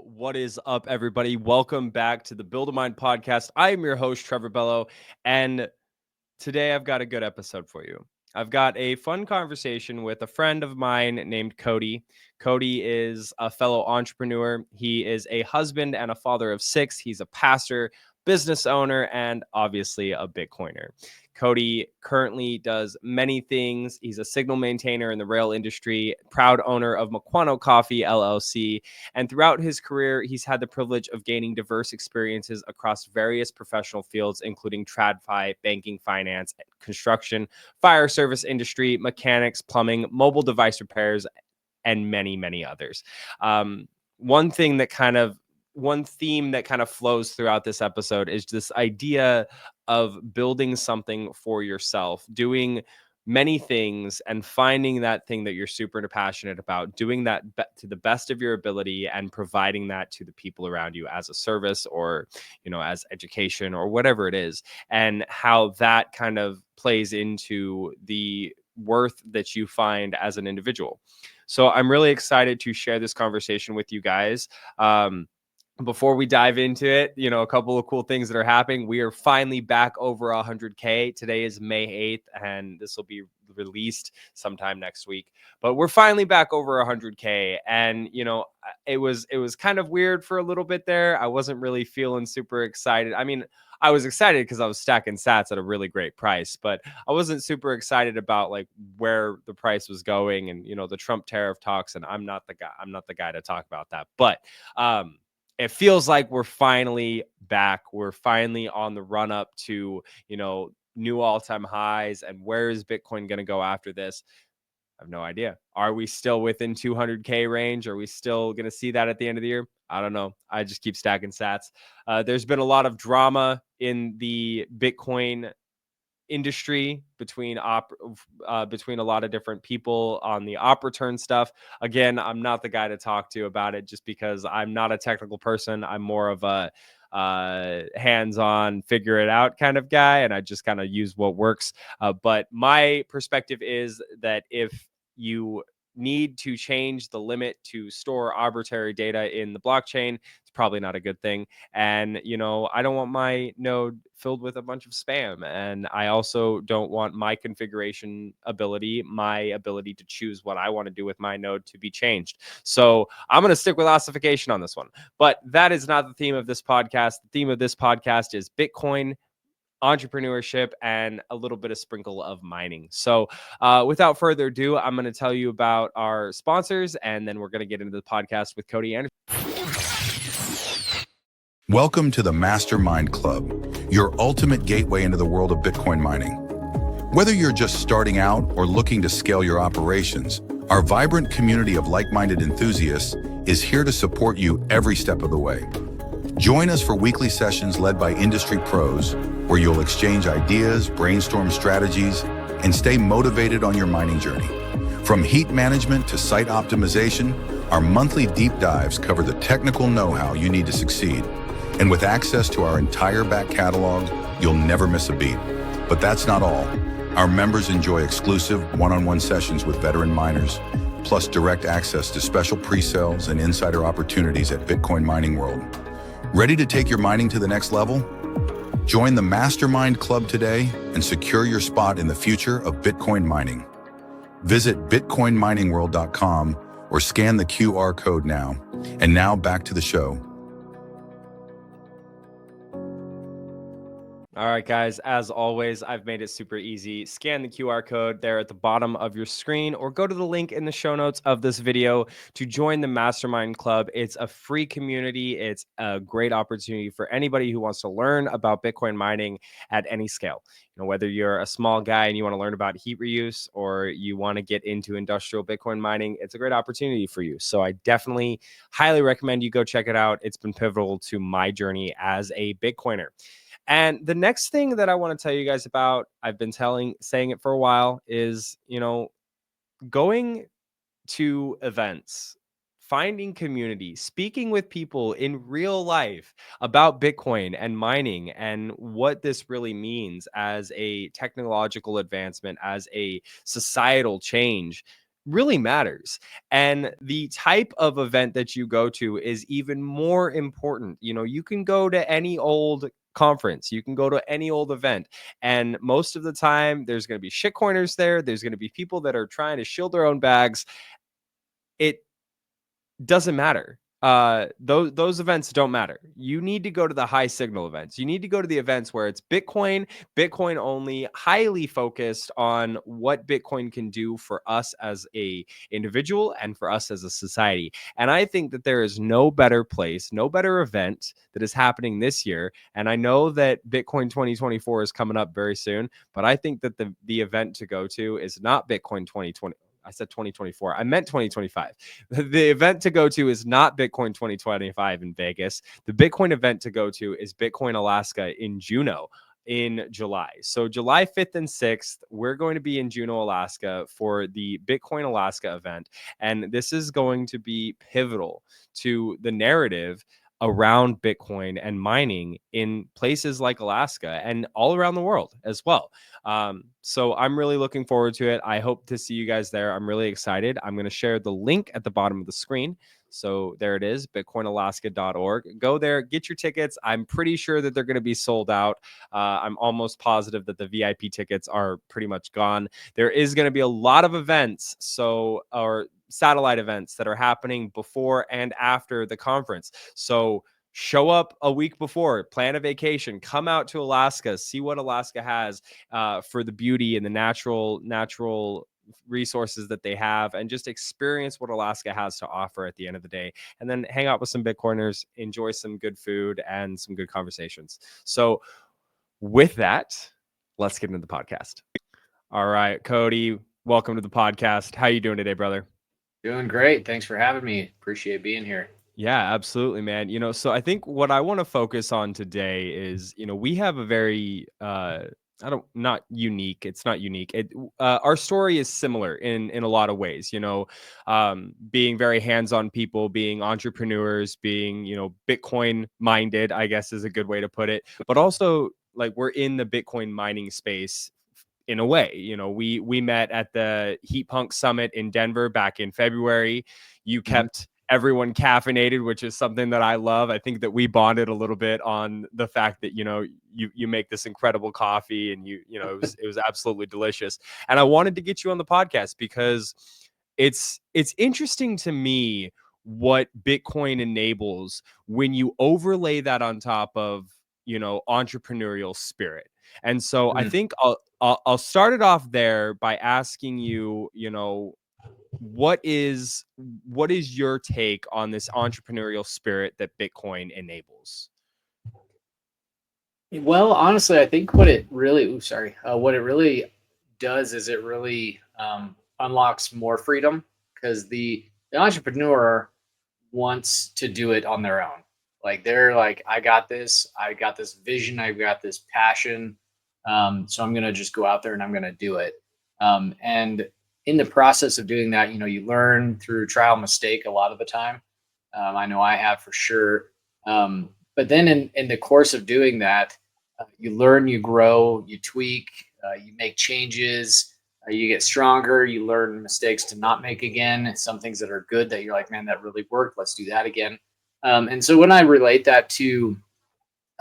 What is up, everybody? Welcome back to the Build a Mind podcast. I am your host, Trevor Bello, and today I've got a good episode for you. I've got a fun conversation with a friend of mine named Cody. Cody is a fellow entrepreneur. He is a husband and a father of 6. He's a pastor, business owner, and obviously a Bitcoiner. Cody currently does many things. He's a signal maintainer in the rail industry, proud owner of Maquano Coffee LLC, and throughout his career, he's had the privilege of gaining diverse experiences across various professional fields, including TradFi, banking, finance, construction, fire service industry, mechanics, plumbing, mobile device repairs, and many, many others. One theme that kind of flows throughout this episode is this idea of building something for yourself, doing many things and finding that thing that you're super passionate about, doing that to the best of your ability and providing that to the people around you as a service or, as education or whatever it is, and how that kind of plays into the worth that you find as an individual. So I'm really excited to share this conversation with you guys. Before we dive into it, a couple of cool things that are happening. We are finally back over 100K. Today is May 8th, and this will be released sometime next week. But we're finally back over 100K, and it was kind of weird for a little bit there. I wasn't really feeling super excited. I mean, I was excited because I was stacking sats at a really great price, but I wasn't super excited about like where the price was going and the Trump tariff talks. And I'm not the guy to talk about that, but it feels like we're finally back. We're finally on the run up to, new all-time highs. And where is Bitcoin going to go after this? I have no idea. Are we still within 200K range? Are we still going to see that at the end of the year? I don't know. I just keep stacking sats. There's been a lot of drama in the Bitcoin industry between a lot of different people on the op return stuff. Again, I'm not the guy to talk to about it just because I'm not a technical person. I'm more of a hands-on, figure it out kind of guy, and I just kind of use what works. But my perspective is that if you need to change the limit to store arbitrary data in the blockchain, it's probably not a good thing. And, I don't want my node filled with a bunch of spam. And I also don't want my configuration ability, my ability to choose what I want to do with my node to be changed. So I'm going to stick with ossification on this one. But that is not the theme of this podcast. The theme of this podcast is Bitcoin, entrepreneurship, and a little bit of sprinkle of mining. So without further ado, I'm going to tell you about our sponsors, and then we're going to get into the podcast with Cody Anderson. Welcome to the Mastermind Club, your ultimate gateway into the world of Bitcoin mining. Whether you're just starting out or looking to scale your operations, our vibrant community of like-minded enthusiasts is here to support you every step of the way. Join us for weekly sessions led by industry pros, where you'll exchange ideas, brainstorm strategies, and stay motivated on your mining journey. From heat management to site optimization, our monthly deep dives cover the technical know-how you need to succeed. And with access to our entire back catalog, you'll never miss a beat. But that's not all. Our members enjoy exclusive one-on-one sessions with veteran miners, plus direct access to special pre-sales and insider opportunities at Bitcoin Mining World. Ready to take your mining to the next level? Join the Mastermind Club today and secure your spot in the future of Bitcoin mining. Visit bitcoinminingworld.com or scan the QR code now. And now back to the show. All right, guys, as always, I've made it super easy. Scan the QR code there at the bottom of your screen or go to the link in the show notes of this video to join the Mastermind Club. It's a free community. It's a great opportunity for anybody who wants to learn about Bitcoin mining at any scale. Whether you're a small guy and you want to learn about heat reuse or you want to get into industrial Bitcoin mining, it's a great opportunity for you. So I definitely highly recommend you go check it out. It's been pivotal to my journey as a Bitcoiner. And the next thing that I want to tell you guys about, I've been saying it for a while, is, going to events, finding community, speaking with people in real life about Bitcoin and mining and what this really means as a technological advancement, as a societal change. really matters. And the type of event that you go to is even more important. You know, you can go to any old conference, you can go to any old event, and most of the time there's going to be shitcoiners there. There's going to be people that are trying to shield their own bags. It doesn't matter. Those events don't matter. You need to go to the high signal events. You need to go to the events where it's Bitcoin only, highly focused on what Bitcoin can do for us as a individual and for us as a society. And I think that there is no better place, no better event that is happening this year. And I know that Bitcoin 2024 is coming up very soon, but I think that the event to go to is not Bitcoin 2020. I said 2024. I meant 2025. The event to go to is not Bitcoin 2025 in Vegas. The Bitcoin event to go to is Bitcoin Alaska in Juneau in July. So July 5th and 6th, we're going to be in Juneau, Alaska for the Bitcoin Alaska event. And this is going to be pivotal to the narrative around Bitcoin and mining in places like Alaska and all around the world as well. So I'm really looking forward to it. I hope to see you guys there. I'm really excited. I'm going to share the link at the bottom of the screen. So there it is, bitcoinalaska.org. Go there, get your tickets. I'm pretty sure that they're going to be sold out. I'm almost positive that the VIP tickets are pretty much gone. There is going to be a lot of events, or satellite events that are happening before and after the conference. So show up a week before, plan a vacation, come out to Alaska, see what Alaska has for the beauty and the natural resources that they have, and just experience what Alaska has to offer at the end of the day. And then hang out with some Bitcoiners, enjoy some good food and some good conversations. So with that, let's get into the podcast. All right, Cody, welcome to the podcast. How you doing today, brother? Doing great. Thanks for having me. Appreciate being here. Yeah, absolutely, man. You know, so I think what I want to focus on today is, we have a very not unique. It's not unique. Our story is similar in a lot of ways, being very hands-on people, being entrepreneurs, being, Bitcoin minded, I guess is a good way to put it. But also like we're in the Bitcoin mining space in a way. We met at the Heat Punk Summit in Denver back in February. You kept everyone caffeinated, which is something that I love. I think that we bonded a little bit on the fact that you make this incredible coffee, and it was absolutely delicious. And I wanted to get you on the podcast because it's interesting to me what Bitcoin enables when you overlay that on top of entrepreneurial spirit. And so I think I'll start it off there by asking you, what is your take on this entrepreneurial spirit that Bitcoin enables? Well, honestly, I think what it really, what it really does is it really unlocks more freedom because the entrepreneur wants to do it on their own. Like they're like, I got this vision, I've got this passion. So I'm gonna just go out there and I'm gonna do it. And in the process of doing that, you learn through trial and mistake a lot of the time. I know I have for sure. But then in the course of doing that, you learn, you grow, you tweak, you make changes, you get stronger, you learn mistakes to not make again. Some things that are good that you're like, man, that really worked. Let's do that again. And so when I relate that to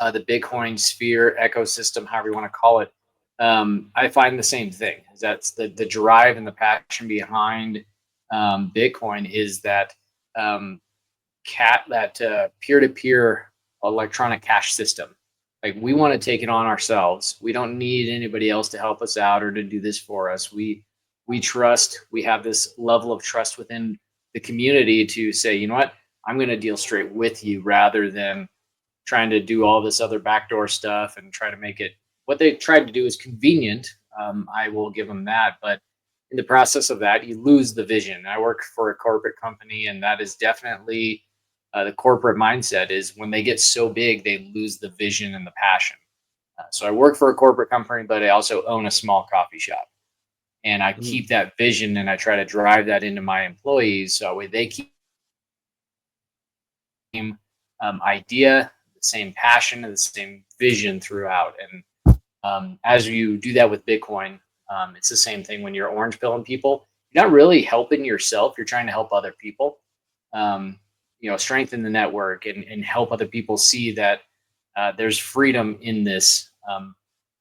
the Bitcoin sphere ecosystem, however you want to call it, I find the same thing. That's the drive and the passion behind Bitcoin is that peer-to-peer electronic cash system. Like we want to take it on ourselves. We don't need anybody else to help us out or to do this for us. We trust. We have this level of trust within the community to say, you know what, I'm going to deal straight with you rather than trying to do all this other backdoor stuff and try to make it. What they tried to do is convenient. I will give them that, but in the process of that, you lose the vision. I work for a corporate company, and that is definitely the corporate mindset is when they get so big, they lose the vision and the passion. So I work for a corporate company, but I also own a small coffee shop. And I keep that vision and I try to drive that into my employees. So they keep the same idea, the same passion, and the same vision throughout. And as you do that with Bitcoin, it's the same thing when you're orange pilling people. you're not really helping yourself. You're trying to help other people. Strengthen the network and help other people see that there's freedom in this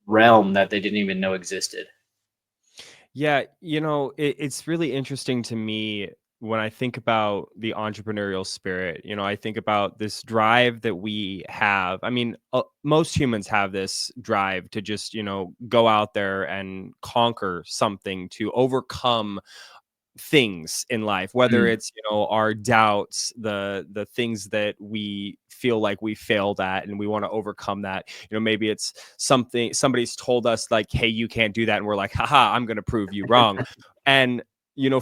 realm that they didn't even know existed. Yeah, it's really interesting to me when I think about the entrepreneurial spirit. I think about this drive that we have. I mean, most humans have this drive to just, go out there and conquer something, to overcome things in life, whether Mm, it's our doubts, the things that we feel like we failed at and we want to overcome that. Maybe it's something somebody's told us, like, hey, you can't do that, and we're like, haha, I'm going to prove you wrong. And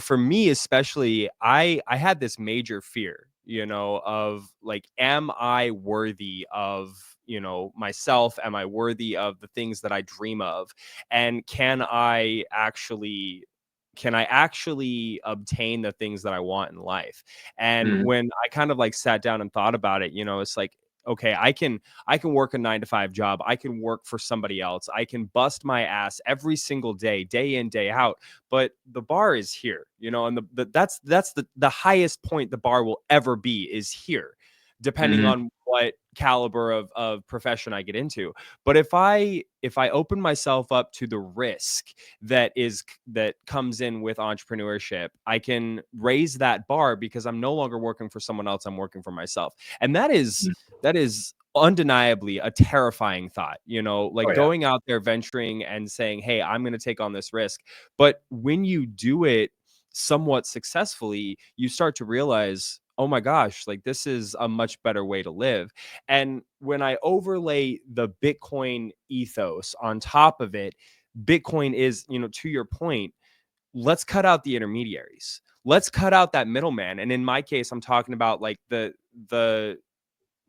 for me especially, I had this major fear, of like, am I worthy of myself? Am I worthy of the things that I dream of? And can I actually obtain the things that I want in life? And mm, when I kind of like sat down and thought about it, it's like, okay, I can work a 9 to 5 job. I can work for somebody else. I can bust my ass every single day in, day out. But the bar is here, and that's the highest point the bar will ever be, is here, depending mhm, on what caliber of profession I get into. But if I open myself up to the risk that comes in with entrepreneurship, I can raise that bar because I'm no longer working for someone else. I'm working for myself. And mm. that is undeniably a terrifying thought, Oh like yeah. going out there, venturing and saying, hey, I'm going to take on this risk. But when you do it somewhat successfully, you start to realize, oh my gosh, like, this is a much better way to live. And when I overlay the Bitcoin ethos on top of it, Bitcoin is, to your point, let's cut out the intermediaries. Let's cut out that middleman. And in my case, I'm talking about like the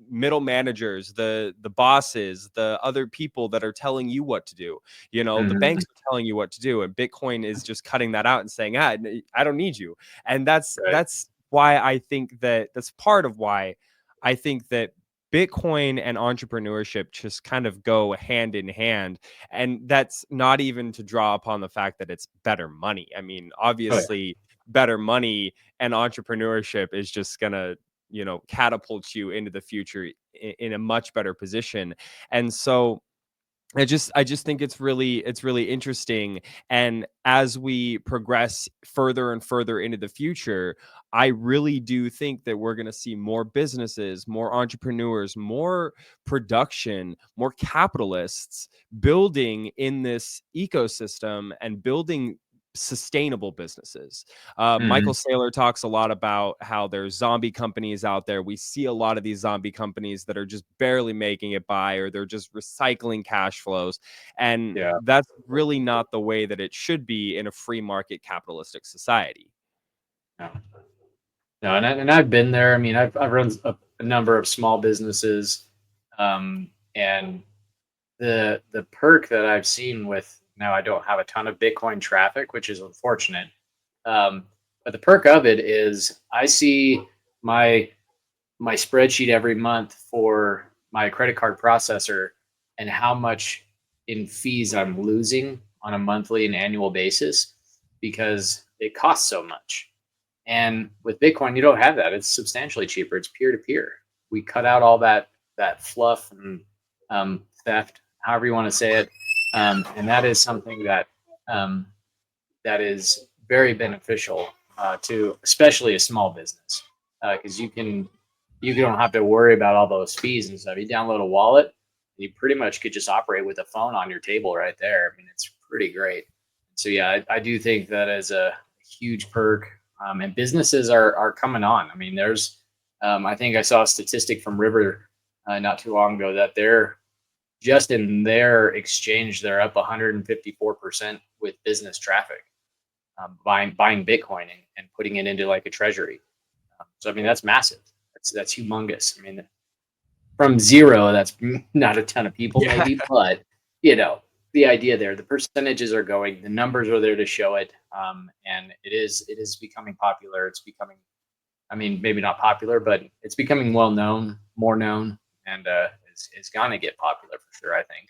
middle managers, the bosses, the other people that are telling you what to do. The Mhm. banks are telling you what to do, and Bitcoin is just cutting that out and saying, I don't need you. And that's Right. that's why I think that's part of why I think that Bitcoin and entrepreneurship just kind of go hand in hand. And that's not even to draw upon the fact that it's better money. I mean, Oh yeah. obviously, better money and entrepreneurship is just gonna catapult you into the future in a much better position. And so I just think it's really interesting. And as we progress further and further into the future, I really do think that we're going to see more businesses, more entrepreneurs, more production, more capitalists building in this ecosystem and building sustainable businesses. Michael Mhm. Saylor talks a lot about how there's zombie companies out there. We see a lot of these zombie companies that are just barely making it by, or they're just recycling cash flows. And Yeah. that's really not the way that it should be in a free market capitalistic society. No. No, and I've been there. I mean, I've run a number of small businesses, and the perk that I've seen with, now I don't have a ton of Bitcoin traffic, which is unfortunate. But the perk of it is I see my my spreadsheet every month for my credit card processor and how much in fees I'm losing on a monthly and annual basis because it costs so much. And with Bitcoin, you don't have that. It's substantially cheaper. It's peer to peer. We cut out all that fluff and theft, however you want to say it, and that is something um, that is very beneficial to especially a small business because you don't have to worry about all those fees and stuff. You download a wallet, you pretty much could just operate with a phone on your table right there. I mean, it's pretty great. So yeah, I do think that is a huge perk, and businesses are coming on. I mean, there's I think I saw a statistic from River not too long ago that they're just in their exchange, they're up 154% with business traffic, buying Bitcoin and putting it into like a treasury. So I mean that's massive. That's humongous. I mean from zero, that's not a ton of people Yeah. maybe, but you know the idea there. The percentages are going. The numbers are there to show it, and it is becoming popular. It's becoming, I mean, maybe not popular, but it's becoming well known, more known, and it's gonna get popular for sure. I think.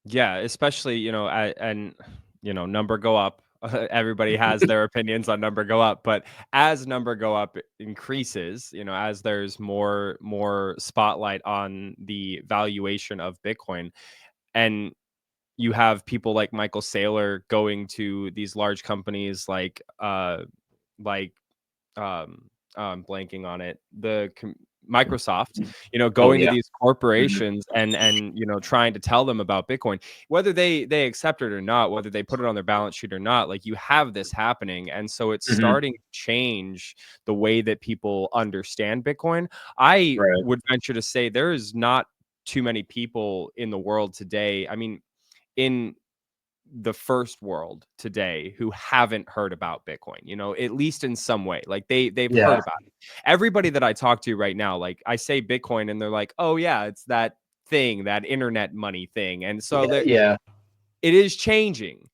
Yeah, especially, and number go up. everybody has their opinions on number go up, but as number go up increases, as there's more spotlight on the valuation of Bitcoin, and you have people like Michael Saylor going to these large companies like blanking on it, Microsoft, Oh going to yeah. these Mhm. corporations and trying to tell them about Bitcoin, whether they accept it or not, whether they put it on their balance sheet or not. Like, you have this happening, and so it's Mhm. starting to change the way that people understand Bitcoin. I Right. would venture to say there is not too many people in the world today. I mean, in the first world today, who haven't heard about Bitcoin, at least in some way. Like, they've heard Yeah. about it. Everybody that I talk to right now, like, I say Bitcoin and they're like, "Oh yeah, it's that thing, that internet money thing." And so Yeah. there, Yeah. it is changing.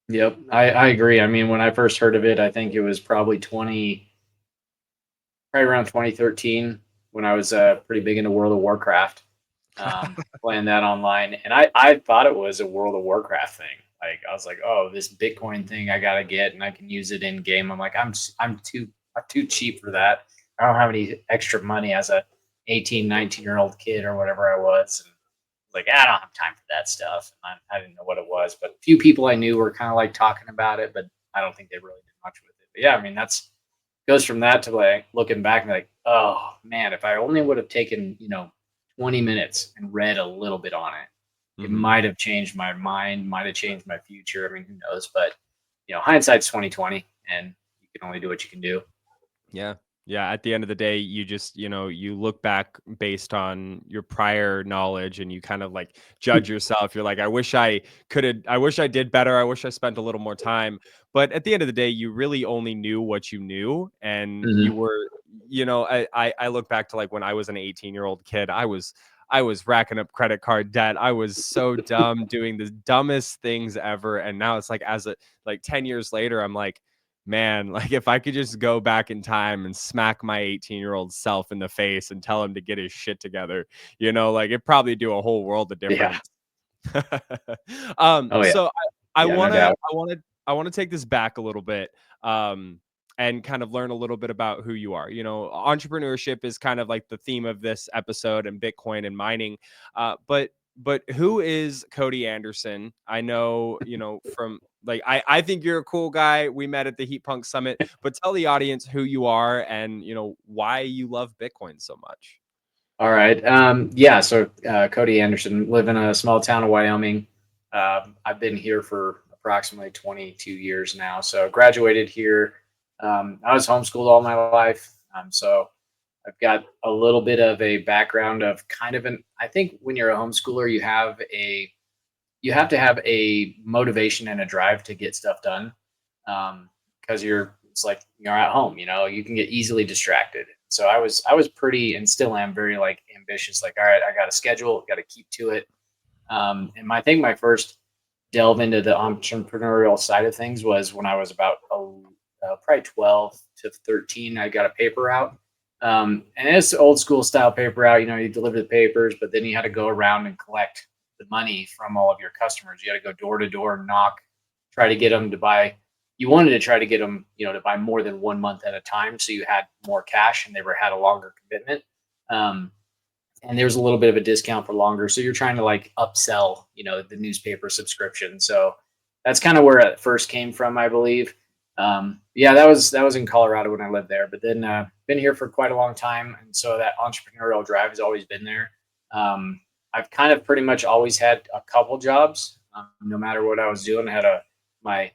Yep. I agree. I mean, when I first heard of it, I think it was probably around 2013 when I was pretty big into World of Warcraft, playing that online, and I thought it was a World of Warcraft thing. Like I was like, oh, this Bitcoin thing I gotta get, and I can use it in game. I'm like, I'm too cheap for that. I don't have any extra money as a 18, 19-year-old kid or whatever I was. And like, I don't have time for that stuff. And I didn't know what it was, but a few people I knew were kind of like talking about it, but I don't think they really did much with it. But yeah, I mean, that's goes from that to like looking back and like, oh man, if I only would have taken, 20 minutes and read a little bit on it, it Hmm. might have changed my mind, might have changed my future. I mean, who knows? But hindsight's 2020, and you can only do what you can do. Yeah. Yeah. At the end of the day, you just, you look back based on your prior knowledge and you kind of like judge yourself. You're like, I wish I did better. I wish I spent a little more time. But at the end of the day, you really only knew what you knew. And you Hmm. were, I look back to like when I was an 18-year-old kid, I was racking up credit card debt. I was so dumb, doing the dumbest things ever. And now it's like, like 10 years later, I'm like, man, like, if I could just go back in time and smack my 18-year-old self in the face and tell him to get his shit together, like, it'd probably do a whole world of Yeah. difference. Oh yeah. So I Yeah. No wanna doubt. I wanna I wanna take this back a little bit, and kind of learn a little bit about who you are. Entrepreneurship is kind of like the theme of this episode, and Bitcoin and mining. But who is Cody Anderson? I know, from like, I think you're a cool guy. We met at the Heat Punk Summit, but tell the audience who you are and why you love Bitcoin so much. All right. Yeah. So, Cody Anderson, live in a small town of Wyoming. I've been here for approximately 22 years now. So, graduated here. I was homeschooled all my life. So, I've got a little bit of a background of kind of I think when you're a homeschooler, you have to have a motivation and a drive to get stuff done. Because it's like you're at home, you can get easily distracted. So I was pretty, and still am very like ambitious. Like, all right, I got a schedule, got to keep to it. And I think my first delve into the entrepreneurial side of things was when I was about probably 12 to 13. I got a paper out. And it's old school style paper out. You deliver the papers, but then you had to go around and collect the money from all of your customers. You had to go door to door, knock, try to get them to buy. You wanted to try to get them, to buy more than 1 month at a time, so you had more cash and they had a longer commitment. Um, and there was a little bit of a discount for longer. So you're trying to like upsell, the newspaper subscription. So that's kind of where it first came from, I believe. Yeah, that was in Colorado when I lived there, but then been here for quite a long time, and so that entrepreneurial drive has always been there. Um, I've kind of pretty much always had a couple jobs, no matter what I was doing. I had my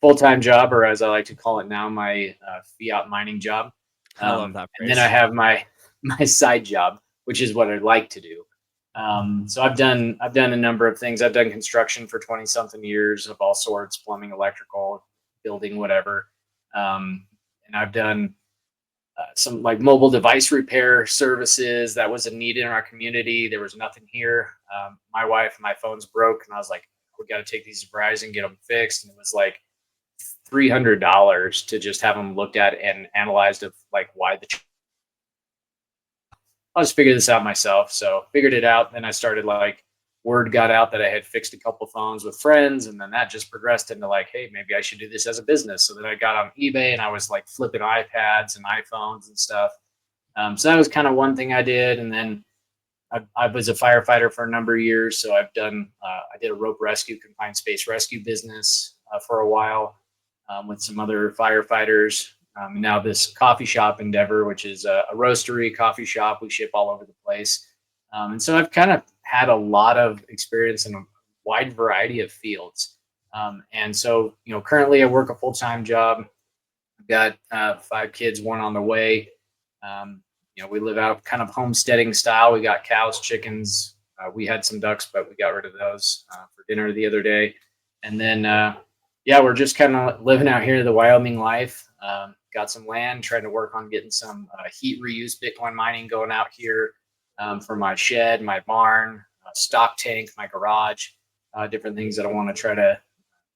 full time job, or as I like to call it now, my fiat mining job, I love that and then I phrase. have my side job, which is what I like to do. So I've done a number of things. I've done construction for 20 something years of all sorts, plumbing, electrical, building, whatever. And I've done some like mobile device repair services that was a need in our community. There was nothing here. My phone's broke, and I was like, we got to take these to Verizon, get them fixed. And it was like $300 to just have them looked at and analyzed of like why I'll just figure this out myself. So figured it out. Then I started like word got out that I had fixed a couple phones with friends, and then that just progressed into like, hey, maybe I should do this as a business. So then I got on eBay and I was like flipping iPads and iPhones and stuff. So that was kind of one thing I did. And then I was a firefighter for a number of years. So I've done, I did a rope rescue, confined space rescue business for a while with some other firefighters. Now this coffee shop endeavor, which is a roastery coffee shop. We ship all over the place. And so I've kind of had a lot of experience in a wide variety of fields. And so, currently I work a full-time job. I've got 5 kids, one on the way. We live out kind of homesteading style. We got cows, chickens. We had some ducks, but we got rid of those for dinner the other day. And then, we're just kind of living out here the Wyoming life. Got some land, trying to work on getting some heat reuse Bitcoin mining going out here for my shed, my barn, stock tank, my garage, different things that I want to try to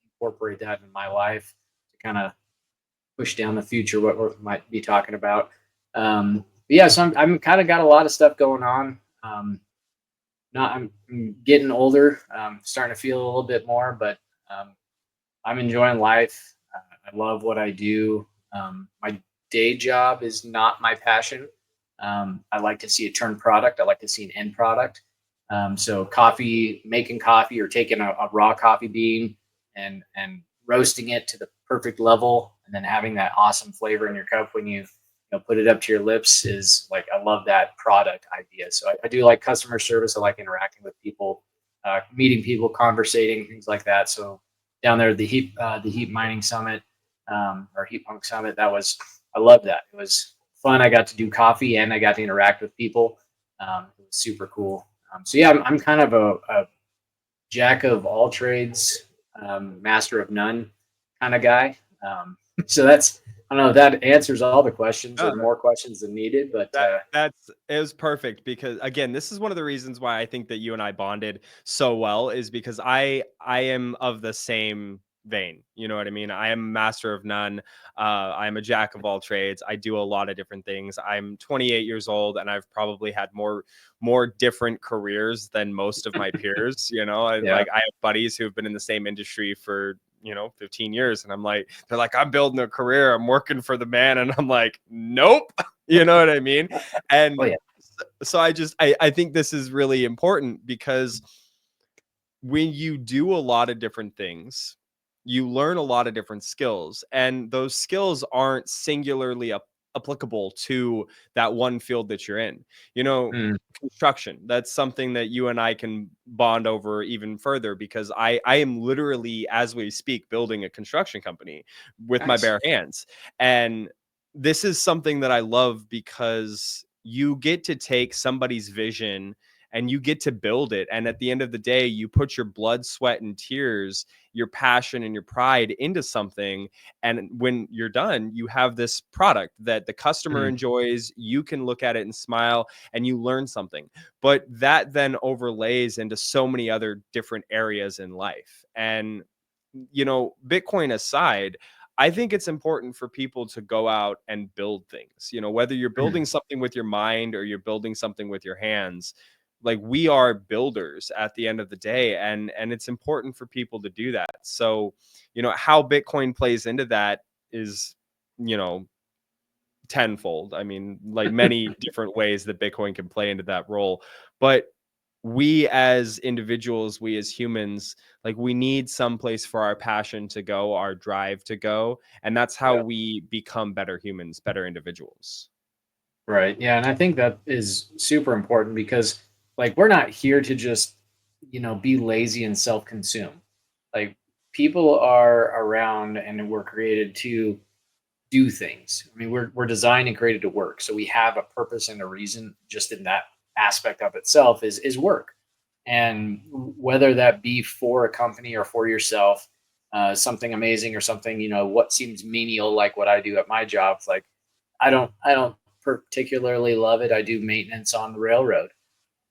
incorporate that in my life to kind of push down the future, what we might be talking about. So I'm kind of got a lot of stuff going on. I'm getting older, starting to feel a little bit more, but I'm enjoying life. I love what I do. My day job is not my passion. I like to see a turn product. I like to see an end product. So making coffee or taking a raw coffee bean and roasting it to the perfect level, and then having that awesome flavor in your cup when you put it up to your lips is like, I love that product idea. So I do like customer service. I like interacting with people, meeting people, conversating, things like that. So down there at the Heat Mining Summit, or Heat Punk Summit, I love that. It was fun. I got to do coffee and I got to interact with people. It was super cool. I'm kind of a jack of all trades, master of none kind of guy. So I don't know if that answers all the questions or more questions than needed, but it was perfect, because again, this is one of the reasons why I think that you and I bonded so well, is because I am of the same vein. You know what I mean? I am master of none. I'm a jack of all trades. I do a lot of different things. I'm 28 years old and I've probably had more different careers than most of my peers. Like I have buddies who've been in the same industry for 15 years. And they're like, I'm building a career. I'm working for the man. And I'm like, nope. You know what I mean? And so I think this is really important, because when you do a lot of different things, you learn a lot of different skills, and those skills aren't singularly applicable to that one field that you're in. Construction, that's something that you and I can bond over even further, because I am literally, as we speak, building a construction company with my bare hands. And this is something that I love, because you get to take somebody's vision and you get to build it. And at the end of the day, you put your blood, sweat, and tears, your passion and your pride into something. And when you're done, you have this product that the customer enjoys. You can look at it and smile, and you learn something. But that then overlays into so many other different areas in life. And, Bitcoin aside, I think it's important for people to go out and build things. Whether you're building something with your mind or you're building something with your hands, like, we are builders at the end of the day, and it's important for people to do that. So, how Bitcoin plays into that is, tenfold. I mean, like, many different ways that Bitcoin can play into that role. But we as individuals, we as humans, like, we need some place for our passion to go, our drive to go, and that's how we become better humans, better individuals. Right. Yeah. And I think that is super important, because like, we're not here to just, be lazy and self-consume. Like, people are around and we're created to do things. I mean, we're designed and created to work. So we have a purpose and a reason, just in that aspect of itself is work. And whether that be for a company or for yourself, something amazing or something, what seems menial, like what I do at my job. Like, I don't particularly love it. I do maintenance on the railroad,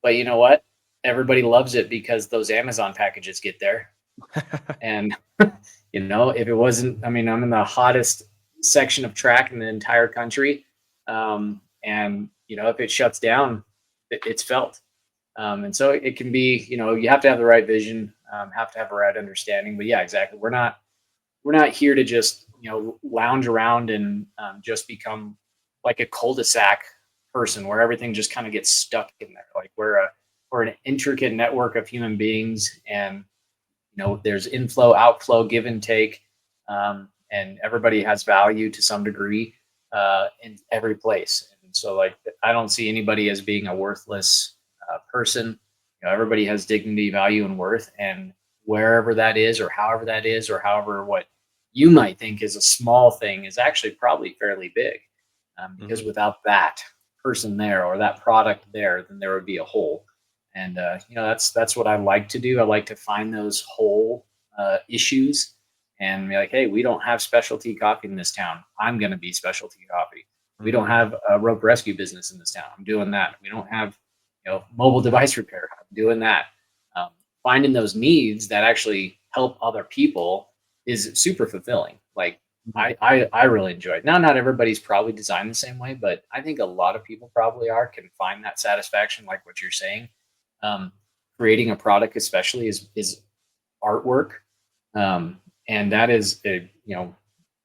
but you know what? Everybody loves it because those Amazon packages get there. And, if it wasn't, I mean, I'm in the hottest section of track in the entire country. And, if it shuts down, it's felt. And so it can be, you have to have the right vision, have to have the right understanding. But yeah, exactly. We're not here to just lounge around and just become like a cul-de-sac person where everything just kind of gets stuck in there. Like we're an intricate network of human beings, and there's inflow, outflow, give and take, and everybody has value to some degree in every place. And so, like, I don't see anybody as being a worthless person. Everybody has dignity, value, and worth, and wherever that is, or however what you might think is a small thing is actually probably fairly big, because Mhm. without that person there or that product there, then there would be a hole. And that's what I like to do. I like to find those whole issues and be like, hey, we don't have specialty coffee in this town. I'm going to be specialty coffee. We don't Mhm. have a rope rescue business in this town. I'm doing that. We don't have mobile device repair. I'm doing that. Um, Finding those needs that actually help other people is super fulfilling. Like Mhm. I really enjoy it. Now, not everybody's probably designed the same way, but I think a lot of people probably can find that satisfaction, like what you're saying. Um, Creating a product, especially, is artwork, and that is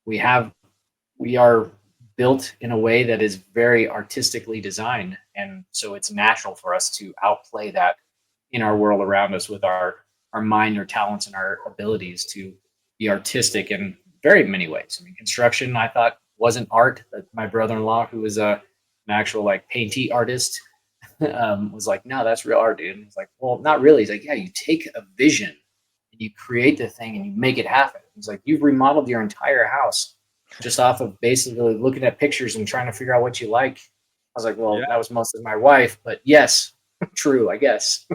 we have we are built in a way that is very artistically designed, and so it's natural for us to outplay that in our world around us with our mind, our talents, and our abilities to be artistic in very many ways. I mean, construction I thought wasn't art. But my brother-in-law, who was an actual like painty artist, was like, no, that's real art, dude. And he's like, well, not really. He's like, yeah, you take a vision and you create the thing and you make it happen. He's like, you've remodeled your entire house just off of basically looking at pictures and trying to figure out what you like. I was like, well, Yeah. that was mostly my wife, but yes, true, I guess.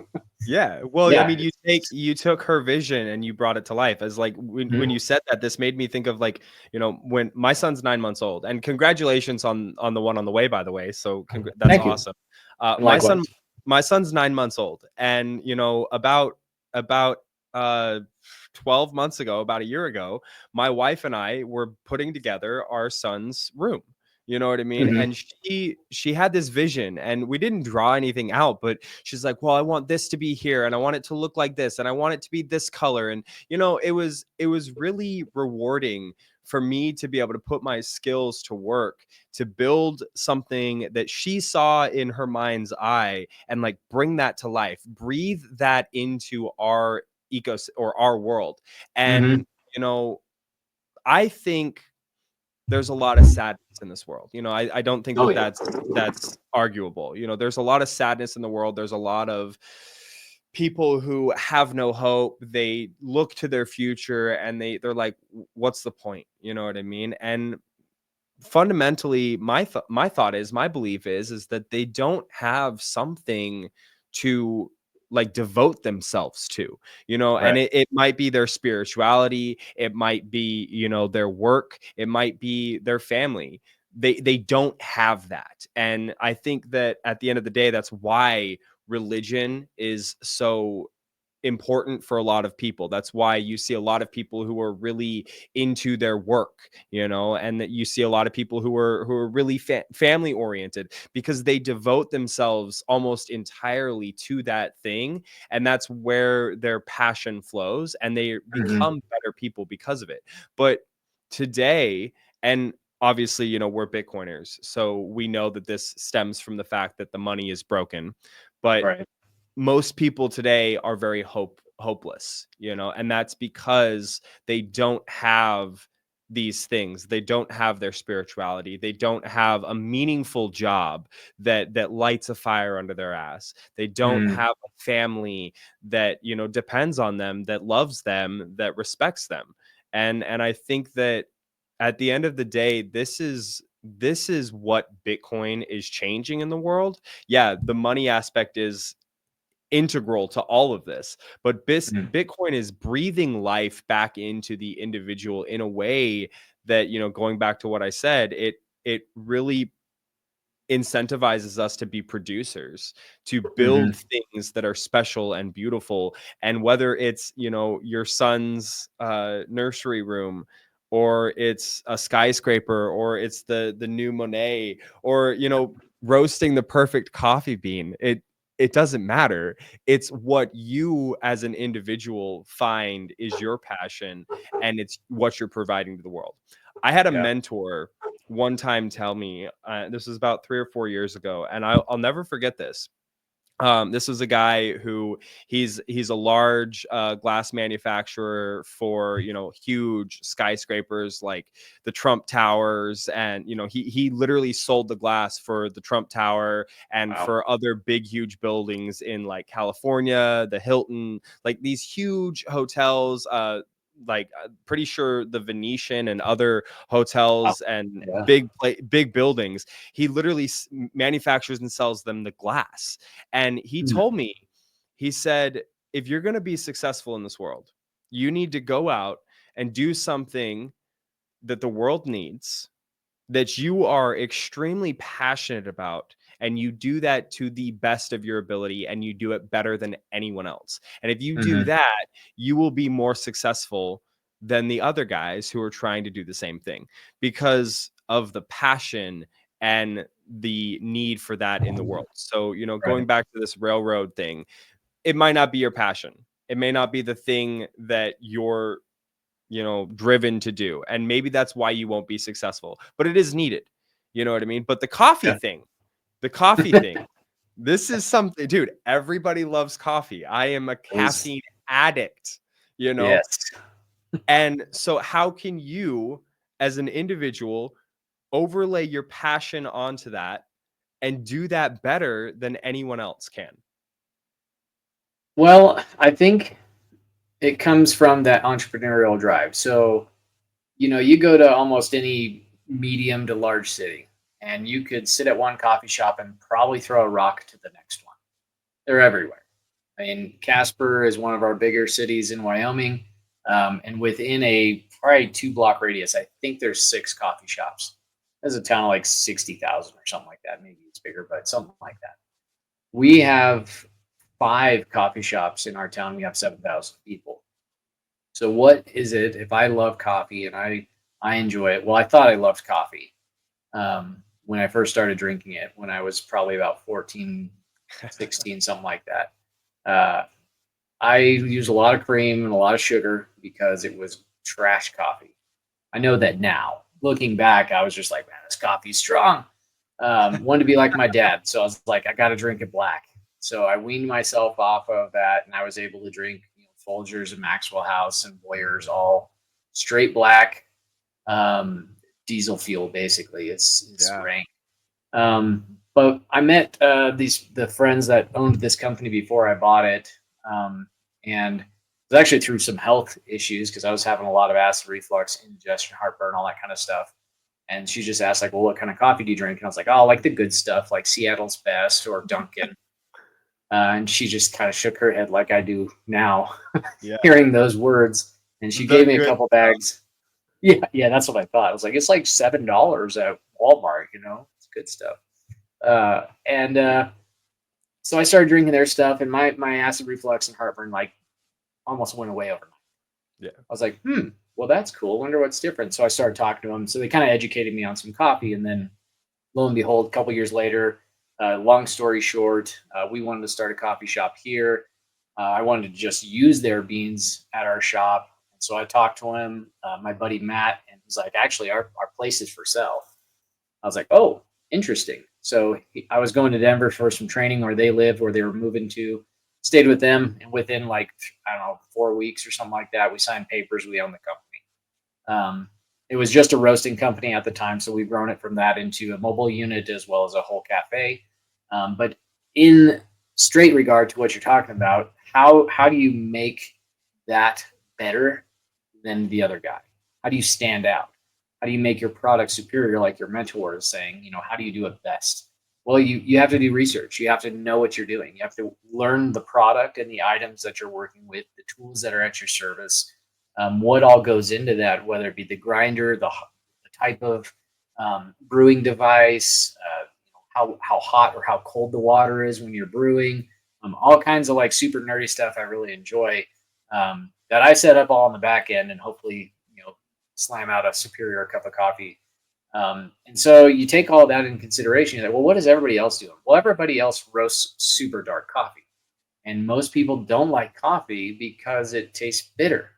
Yeah. Well, I Yeah. mean, you took her vision and you brought it to life. As like when Mhm. you said that, this made me think of like, when my son's 9 months old, and congratulations on the one on the way, by the way. So that's Thank you. awesome. And My likewise. son, my son's 9 months old, and about uh 12 months ago, about a year ago, my wife and I were putting together our son's room. You know what I mean? Hmm. And she had this vision, and we didn't draw anything out, but she's like, well, I want this to be here, and I want it to look like this, and I want it to be this color. And it was really rewarding for me to be able to put my skills to work to build something that she saw in her mind's eye, and like bring that to life, breathe that into our or our world. Hmm. And I think there's a lot of sadness in this world. I don't think Oh that yeah. that's arguable. There's a lot of sadness in the world. There's a lot of people who have no hope. They look to their future and they're like, what's the point? You know what I mean? And fundamentally, my thought is, my belief is that they don't have something to like devote themselves to, and Right. it might be their spirituality, it might be their work, it might be their family. They don't have that, and I think that at the end of the day, that's why religion is so important for a lot of people. That's why you see a lot of people who are really into their work, and that you see a lot of people who are really family oriented, because they devote themselves almost entirely to that thing, and that's where their passion flows, and they Hmm. become better people because of it. But today, and obviously, we're Bitcoiners, so we know that this stems from the fact that the money is broken. But Right. most people today are very hopeless, and that's because they don't have these things. They don't have their spirituality. They don't have a meaningful job that lights a fire under their ass. They don't Mm. have a family that depends on them, that loves them, that respects them. And I think that at the end of the day, this is what Bitcoin is changing in the world. Yeah, the money aspect is integral to all of this, but Mm. Bitcoin is breathing life back into the individual in a way that, going back to what I said, it really incentivizes us to be producers, to build Hmm. things that are special and beautiful. And whether it's your son's nursery room, or it's a skyscraper, or it's the new Monet, or roasting the perfect coffee bean, it doesn't matter. It's what you as an individual find is your passion, and it's what you're providing to the world. I had a Yeah. mentor one time tell me, this was about 3 or 4 years ago, and I'll never forget this. This was a guy who he's a large glass manufacturer for, you know, huge skyscrapers like the Trump Towers, and you know he literally sold the glass for the Trump Tower and Wow. for other big huge buildings in like California, the Hilton, like these huge hotels. Pretty sure the Venetian and other Wow. hotels and Yeah. big buildings. He literally manufactures and sells them the glass. And he Hmm. told me, he said, if you're going to be successful in this world, you need to go out and do something that the world needs, that you are extremely passionate about, and you do that to the best of your ability, and you do it better than anyone else. And if you do Hmm. that, you will be more successful than the other guys who are trying to do the same thing, because of the passion and the need for that in the world. So, you know, Right. going back to this railroad thing, it might not be your passion. It may not be the thing that you're, you know, driven to do. And maybe that's why you won't be successful, but it is needed. You know what I mean? But Yeah. the coffee thing, this is something, dude, everybody loves coffee. I am a Those, caffeine addict, you know? yes. And so how can you as an individual overlay your passion onto that and do that better than anyone else can? Well, I think it comes from that entrepreneurial drive. So, you know, you go to almost any medium to large city and you could sit at one coffee shop and probably throw a rock to the next one. They're everywhere. I mean, Casper is one of our bigger cities in Wyoming. And within a probably 2 block radius, I think there's 6 coffee shops. There's a town of like 60,000 or something like that. Maybe it's bigger, but something like that. We have 5 coffee shops in our town. We have 7,000 people. So what is it if I love coffee and I enjoy it? Well, I thought I loved coffee when I first started drinking it when I was probably about 14, 16, something like that. Uh, I used a lot of cream and a lot of sugar because it was trash coffee. I know that now. Looking back, I was just like, man, this coffee's strong. Wanted to be like my dad, so I was like, I got to drink it black. So I weaned myself off of that, and I was able to drink, you know, Folgers and Maxwell House and Boyers, all straight black, diesel fuel. Basically, it's Yeah. rank. But I met the friends that owned this company before I bought it, and it was actually through some health issues because I was having a lot of acid reflux, indigestion, heartburn, all that kind of stuff. And she just asked like, "Well, what kind of coffee do you drink?" And I was like, "Oh, I like the good stuff, like Seattle's Best or Dunkin'." And she just kind of shook her head like I do now, Yeah. hearing those words. And she The gave me a good couple stuff. bags. Yeah, yeah, that's what I thought. I was like, it's like $7 at Walmart, you know, it's good stuff. And So I started drinking their stuff, and my acid reflux and heartburn like almost went away overnight. Yeah. I was like, well, that's cool. Wonder what's different. So I started talking to them. So they kind of educated me on some coffee, and then lo and behold, a couple years later, long story short, we wanted to start a coffee shop here. I wanted to just use their beans at our shop. And so I talked to him, my buddy Matt, and he's like, actually, our place is for sale. I was like, oh, interesting. So I was going to Denver for some training where they lived, where they were moving to. Stayed with them, and within like I don't know 4 weeks or something like that, we signed papers. We own the company. It was just a roasting company at the time, so we've grown it from that into a mobile unit as well as a whole cafe. But in straight regard to what you're talking about, how do you make that better than the other guy? How do you stand out? How do you make your product superior, like your mentor is saying? You know, how do you do it best? Well, you have to do research. You have to know what you're doing. You have to learn the product and the items that you're working with, the tools that are at your service, what all goes into that, whether it be the grinder, the type of brewing device, you know, how hot or how cold the water is when you're brewing, all kinds of like super nerdy stuff I really enjoy that I set up all on the back end and hopefully, you know, slam out a superior cup of coffee And so you take all that in consideration. You're like, well, what is everybody else doing? Well, everybody else roasts super dark coffee. And most people don't like coffee because it tastes bitter.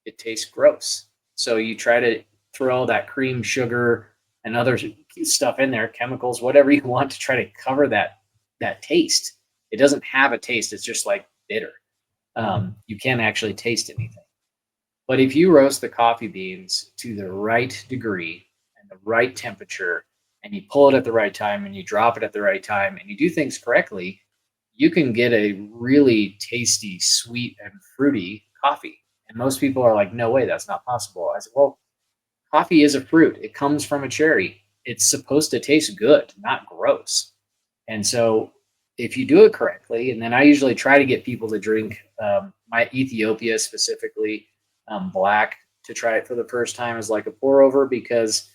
It tastes gross. So you try to throw that cream, sugar, and other stuff in there, chemicals, whatever you want to try to cover that taste. It doesn't have a taste. It's just like bitter. You can't actually taste anything. But if you roast the coffee beans to the right degree and the right temperature, and you pull it at the right time and you drop it at the right time and you do things correctly, you can get a really tasty, sweet, and fruity coffee. And most people are like, no way, that's not possible. I said, well, coffee is a fruit. It comes from a cherry. It's supposed to taste good, not gross. And so if you do it correctly, and then I usually try to get people to drink my Ethiopia specifically black to try it for the first time as like a pour over, because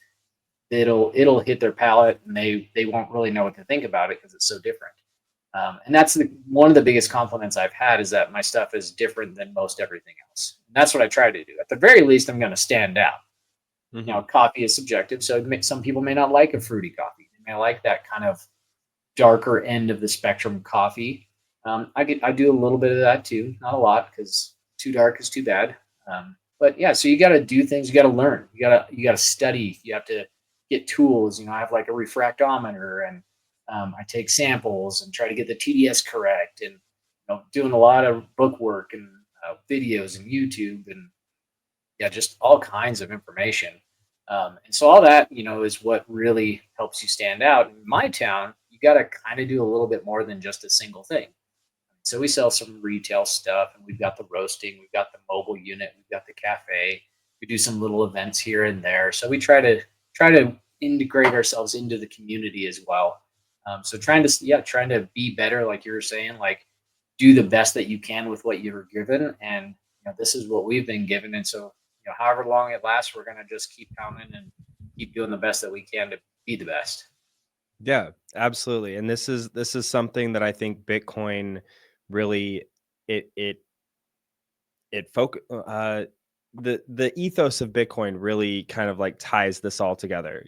it'll hit their palate and they won't really know what to think about it because it's so different. And that's one of the biggest compliments I've had, is that my stuff is different than most everything else. And that's what I try to do. At the very least, I'm going to stand out. Mhm. You know, coffee is subjective, so some people may not like a fruity coffee. They may like that kind of darker end of the spectrum coffee. I do a little bit of that too, not a lot, because too dark is too bad. But yeah, so you got to do things. You got to learn. You got to study. You have to get tools. You know, I have like a refractometer, and I take samples and try to get the TDS correct, and doing a lot of book work and videos and YouTube, and yeah, just all kinds of information. And so all that, is what really helps you stand out. In my town, you got to kind of do a little bit more than just a single thing. So we sell some retail stuff, and we've got the roasting, we've got the mobile unit, we've got the cafe. We do some little events here and there. So we try to integrate ourselves into the community as well. So trying to be better, like you were saying, like do the best that you can with what you were given, and this is what we've been given. And so however long it lasts, we're gonna just keep pounding and keep doing the best that we can to be the best. Yeah, absolutely. And this is something that I think Bitcoin really it it it focus the ethos of Bitcoin really kind of like ties this all together.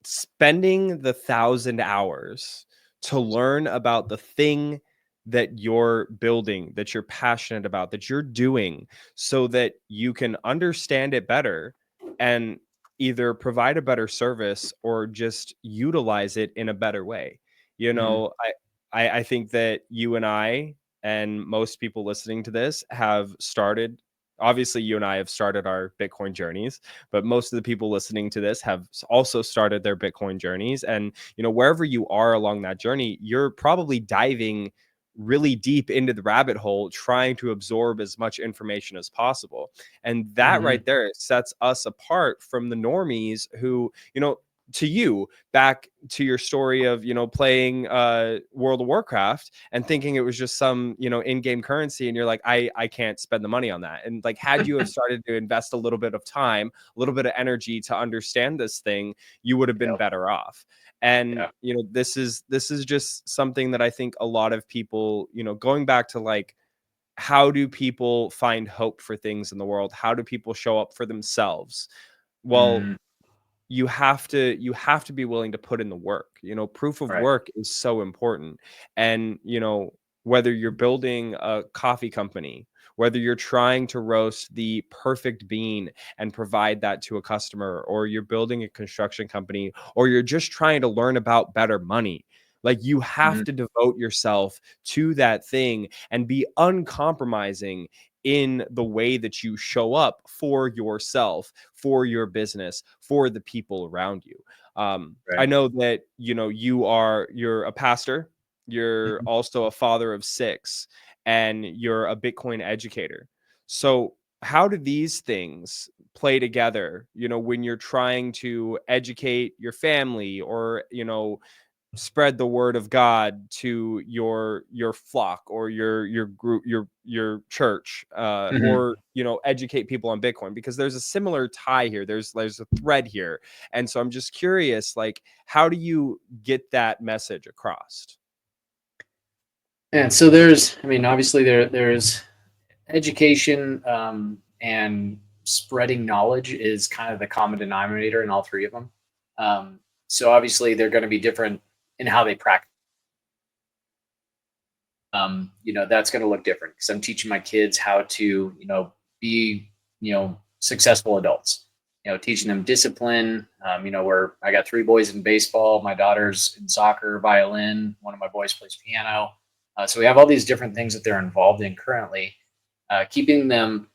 Spending the 1,000 hours to learn about the thing that you're building, that you're passionate about, that you're doing, so that you can understand it better and either provide a better service or just utilize it in a better way. You Mhm. know, I think that you and I and most people listening to this have started. Obviously, you and I have started our Bitcoin journeys, but most of the people listening to this have also started their Bitcoin journeys. And, wherever you are along that journey, you're probably diving really deep into the rabbit hole, trying to absorb as much information as possible. And that Mhm. right there sets us apart from the normies who, to you, back to your story of playing World of Warcraft and thinking it was just some in-game currency, and you're like, I can't spend the money on that. And like, had you have started to invest a little bit of time, a little bit of energy to understand this thing, you would have been Yep. better off. And Yeah. this is just something that I think a lot of people, going back to like, how do people find hope for things in the world? How do people show up for themselves? Well, Mhm. you have to be willing to put in the work. Proof of Right. work is so important. And whether you're building a coffee company, whether you're trying to roast the perfect bean and provide that to a customer, or you're building a construction company, or you're just trying to learn about better money, like, you have Mhm. to devote yourself to that thing and be uncompromising in the way that you show up for yourself, for your business, for the people around you. I Right. know that you're a pastor, you're Mhm. also a father of six, and you're a Bitcoin educator. So how do these things play together, when you're trying to educate your family, or spread the word of God to your flock, or your group, your church, Mhm. or educate people on Bitcoin? Because there's a similar tie here. There's a thread here, and so I'm just curious, like, how do you get that message across? And so I mean, obviously there's education, and spreading knowledge is kind of the common denominator in all three of them. So obviously they're going to be different in how they practice. That's going to look different because I'm teaching my kids how to, be, successful adults, teaching them discipline, where I got three boys in baseball, my daughter's in soccer, violin, one of my boys plays piano. So we have all these different things that they're involved in currently, keeping them,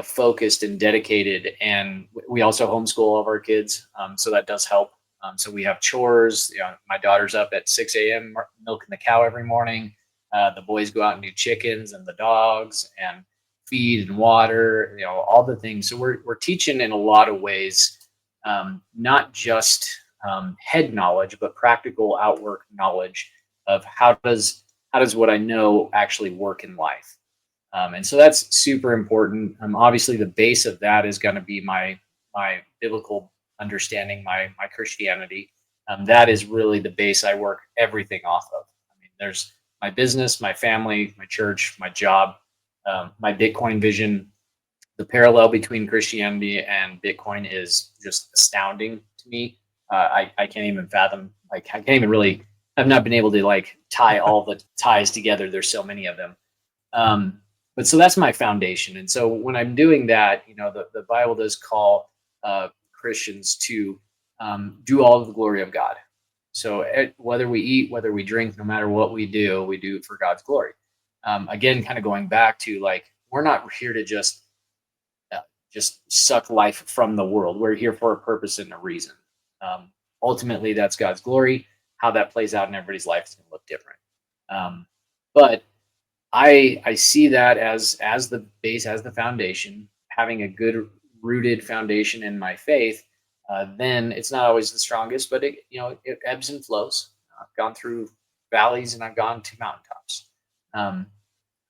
focused and dedicated. And we also homeschool all of our kids. So that does help. So we have chores, my daughter's up at 6 a.m. milking the cow every morning. The boys go out and do chickens and the dogs and feed and water, all the things. So we're teaching in a lot of ways, not just head knowledge, but practical outwork knowledge of how does what I know actually work in life. And so that's super important. Obviously, the base of that is going to be my biblical understanding, my Christianity. That is really the base I work everything off of. I mean, there's my business, my family, my church, my job, my Bitcoin vision. The parallel between Christianity and Bitcoin is just astounding to me. I can't even fathom, I can't even really, I've not been able to tie all the ties together. There's so many of them. But so that's my foundation. And so when I'm doing that, the Bible does call Christians to do all of the glory of God. So whether we eat, whether we drink, no matter what we do it for God's glory. Again, kind of going back to we're not here to just suck life from the world. We're here for a purpose and a reason. Ultimately, that's God's glory. How that plays out in everybody's life is going to look different. But I see that as the base, as the foundation, having a good rooted foundation in my faith. Then it's not always the strongest, but it ebbs and flows. I've gone through valleys and I've gone to mountaintops.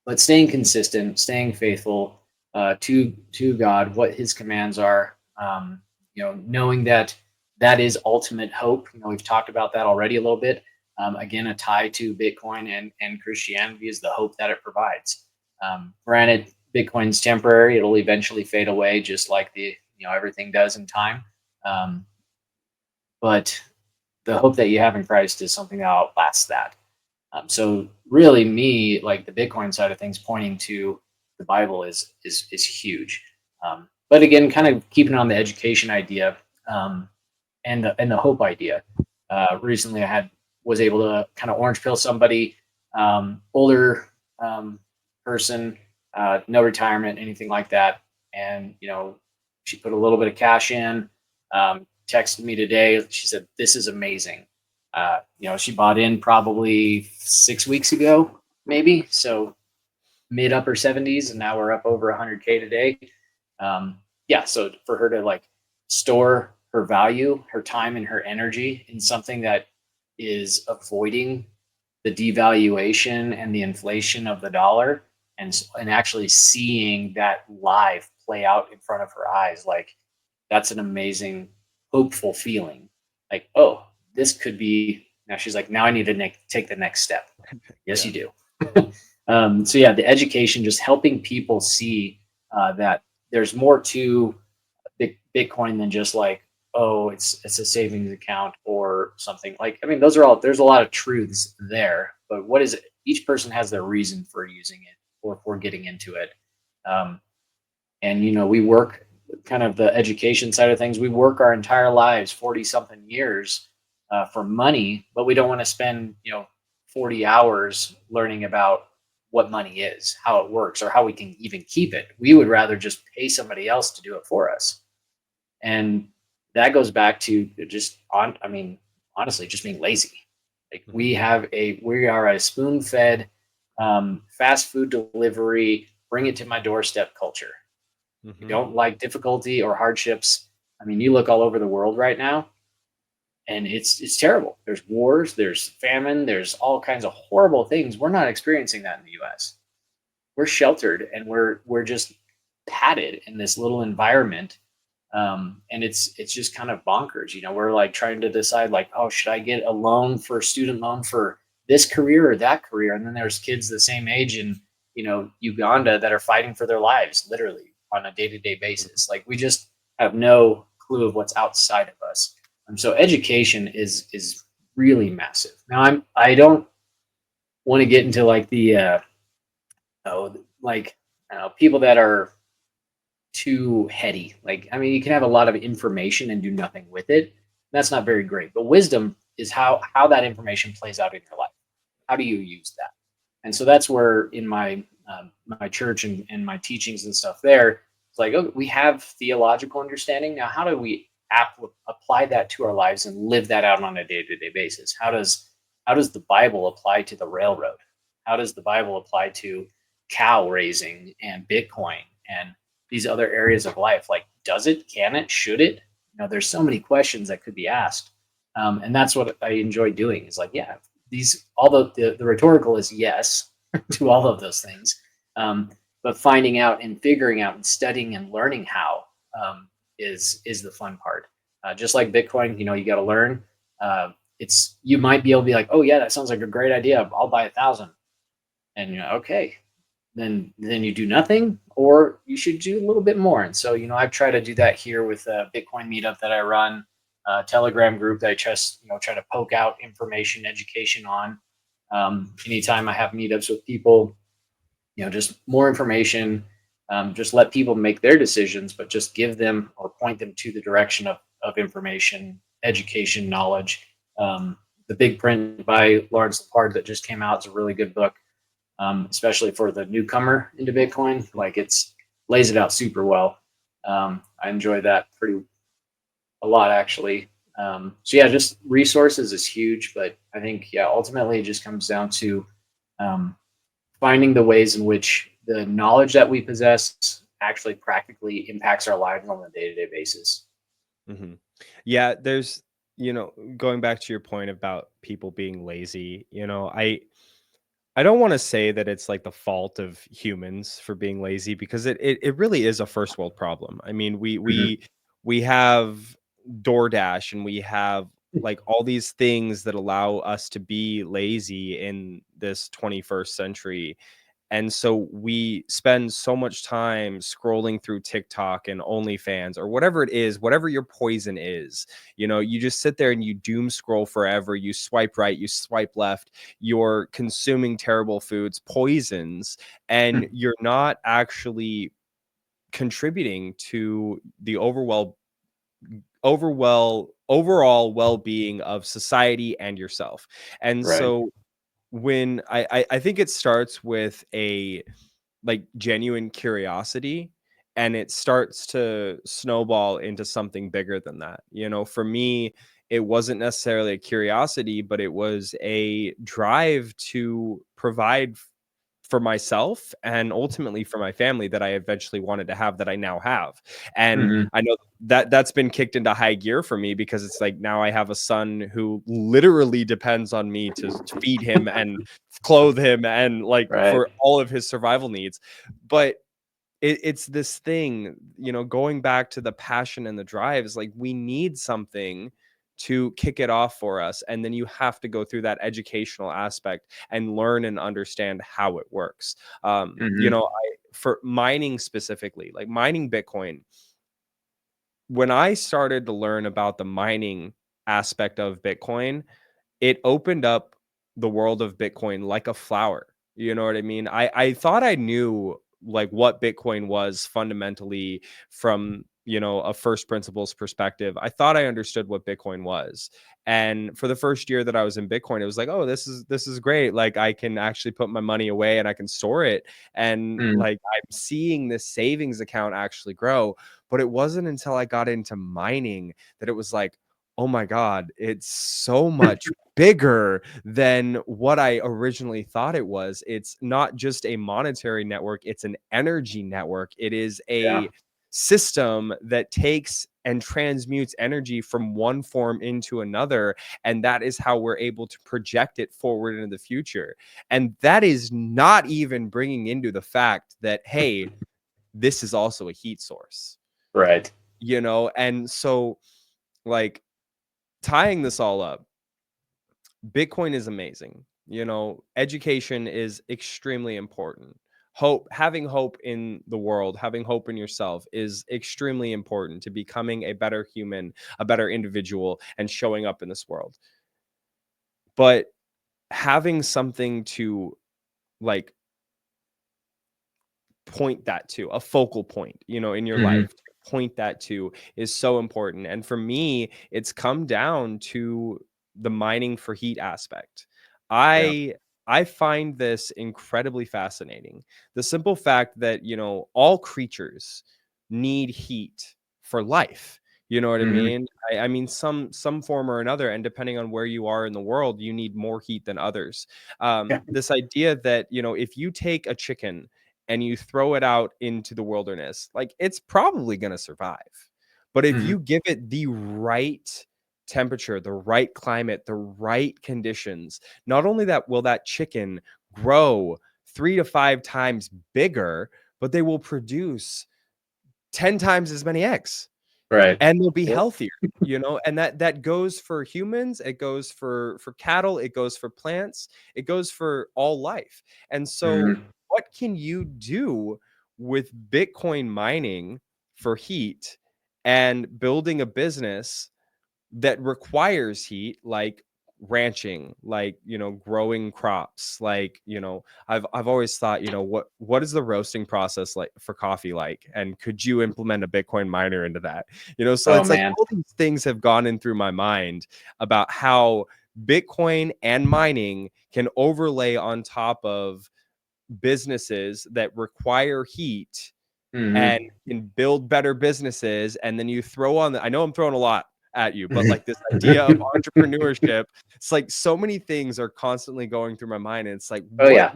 But staying consistent, staying faithful to God, what His commands are, knowing that is ultimate hope. We've talked about that already a little bit. Again, a tie to Bitcoin and Christianity is the hope that it provides. Granted, Bitcoin's temporary; it'll eventually fade away, just like everything does in time. But the hope that you have in Christ is something that outlasts that. So really, me, the Bitcoin side of things, pointing to the Bible is huge. But again, kind of keeping on the education idea and the hope idea. Recently, I was able to kind of orange pill somebody, older person, no retirement, anything like that, and she put a little bit of cash in. Texted me today. She said, "This is amazing." She bought in probably 6 weeks ago, maybe. So mid upper 70s, and now we're up over 100K today. So for her to store her value, her time, and her energy in something that is avoiding the devaluation and the inflation of the dollar, and actually seeing that live play out in front of her eyes, that's an amazing, hopeful feeling. Oh, this could be. Now she's like, now I need to take the next step. Yes, you do. So yeah, the education, just helping people see that there's more to Bitcoin than just it's a savings account or something. Those are all, there's a lot of truths there, but what is it? Each person has their reason for using it or for getting into it. And we work kind of the education side of things. We work our entire lives, 40 something years for money, but we don't want to spend, 40 hours learning about what money is, how it works, or how we can even keep it. We would rather just pay somebody else to do it for us. And that goes back to honestly, just being lazy. We are a spoon-fed fast food delivery, bring it to my doorstep culture. You don't like difficulty or hardships. You look all over the world right now, and it's terrible. There's wars, there's famine, there's all kinds of horrible things. We're not experiencing that in the US. We're sheltered, and we're just padded in this little environment. And it's just kind of bonkers. We're trying to decide should I get a student loan for this career or that career? And then there's kids the same age in, Uganda that are fighting for their lives, literally on a day-to-day basis. Like we just have no clue of what's outside of us. So education is really massive. Now I don't want to get into like the like people that are too heady. Like, I mean, you can have a lot of information and do nothing with it. That's not very great. But wisdom is how that information plays out in your life. How do you use that? And so that's where in my church and my teachings and stuff there, it's like, oh, we have theological understanding. Now, how do we apply that to our lives and live that out on a day-to-day basis? How does the Bible apply to the railroad? How does the Bible apply to cow raising and Bitcoin and these other areas of life? Like, does it? Can it? Should it? There's so many questions that could be asked, and that's what I enjoy doing. Is like, yeah, all the rhetorical is yes to all of those things, but finding out and figuring out and studying and learning how is the fun part. Just like Bitcoin, you got to learn. You might be able to be like, oh yeah, that sounds like a great idea. I'll buy 1,000, and okay, then you do nothing, or you should do a little bit more. And so I've tried to do that here with a Bitcoin meetup that I run, a Telegram group that I just try to poke out information, education on. Anytime I have meetups with people, just more information, just let people make their decisions, but just give them or point them to the direction of information, education, knowledge. The Big Print by Lawrence Lepard that just came out is a really good book, especially for the newcomer into Bitcoin. Like lays it out super well. I enjoy that a lot actually. So yeah, just resources is huge, but I think ultimately it just comes down to finding the ways in which the knowledge that we possess actually practically impacts our lives on a day-to-day basis. Mm-hmm. Yeah, there's, going back to your point about people being lazy, I don't want to say that it's like the fault of humans for being lazy, because it really is a first world problem. I mean, Mhm. we have DoorDash, and we have like all these things that allow us to be lazy in this 21st century. And so we spend so much time scrolling through TikTok and OnlyFans or whatever it is, whatever your poison is. You just sit there and you doom scroll forever. You swipe right, you swipe left. You're consuming terrible foods, poisons, and you're not actually contributing to the overall well-being of society and yourself. And Right. so when I think it starts with a like genuine curiosity, and it starts to snowball into something bigger than that. For me, it wasn't necessarily a curiosity, but it was a drive to provide for myself and ultimately for my family that I eventually wanted to have, that I now have. And Mhm. I know that that's been kicked into high gear for me, because it's like now I have a son who literally depends on me to feed him and clothe him and like Right. for all of his survival needs. But it's this thing, going back to the passion and the drive, is like we need something to kick it off for us, and then you have to go through that educational aspect and learn and understand how it works. Mhm. For mining specifically, like mining Bitcoin, when I started to learn about the mining aspect of Bitcoin, it opened up the world of Bitcoin like a flower. You know what I mean? I thought I knew like what Bitcoin was fundamentally from, a first principles perspective. I thought I understood what Bitcoin was. And for the first year that I was in Bitcoin, it was like, oh, this is great. Like I can actually put my money away and I can store it. And Mhm. like I'm seeing this savings account actually grow. But it wasn't until I got into mining that it was like, oh my God, it's so much bigger than what I originally thought it was. It's not just a monetary network, it's an energy network. It is Yeah. a system that takes and transmutes energy from one form into another. And that is how we're able to project it forward into the future. And that is not even bringing into the fact that, hey, this is also a heat source, Right. and so like tying this all up, Bitcoin is amazing. Education is extremely important. having hope in the world, having hope in yourself is extremely important to becoming a better human, a better individual, and showing up in this world. But having something to like point that to, a focal point, in your Hmm. life, to point that to is so important. And for me, it's come down to the mining for heat aspect. Yeah. I find this incredibly fascinating. The simple fact that, all creatures need heat for life. You know what I Hmm. mean? I mean, some form or another, and depending on where you are in the world, you need more heat than others. Yeah. This idea that, if you take a chicken and you throw it out into the wilderness, like it's probably going to survive. But if Hmm. you give it the right temperature, the right climate, the right conditions, not only that will that chicken grow 3 to 5 times bigger, but they will produce 10 times as many eggs Right. and they'll be Yep. healthier, and that goes for humans, it goes for cattle, it goes for plants, it goes for all life. And so Hmm. what can you do with Bitcoin mining for heat and building a business that requires heat, like ranching, like, growing crops, like, I've always thought, what is the roasting process like for coffee like, and could you implement a Bitcoin miner into that? So Oh it's like man. all these things have gone in through my mind about how Bitcoin and mining can overlay on top of businesses that require heat and Hmm. can build better businesses. And then you throw on I know I'm throwing a lot at you, but like this idea of entrepreneurship, it's like so many things are constantly going through my mind. And it's like, Oh yeah.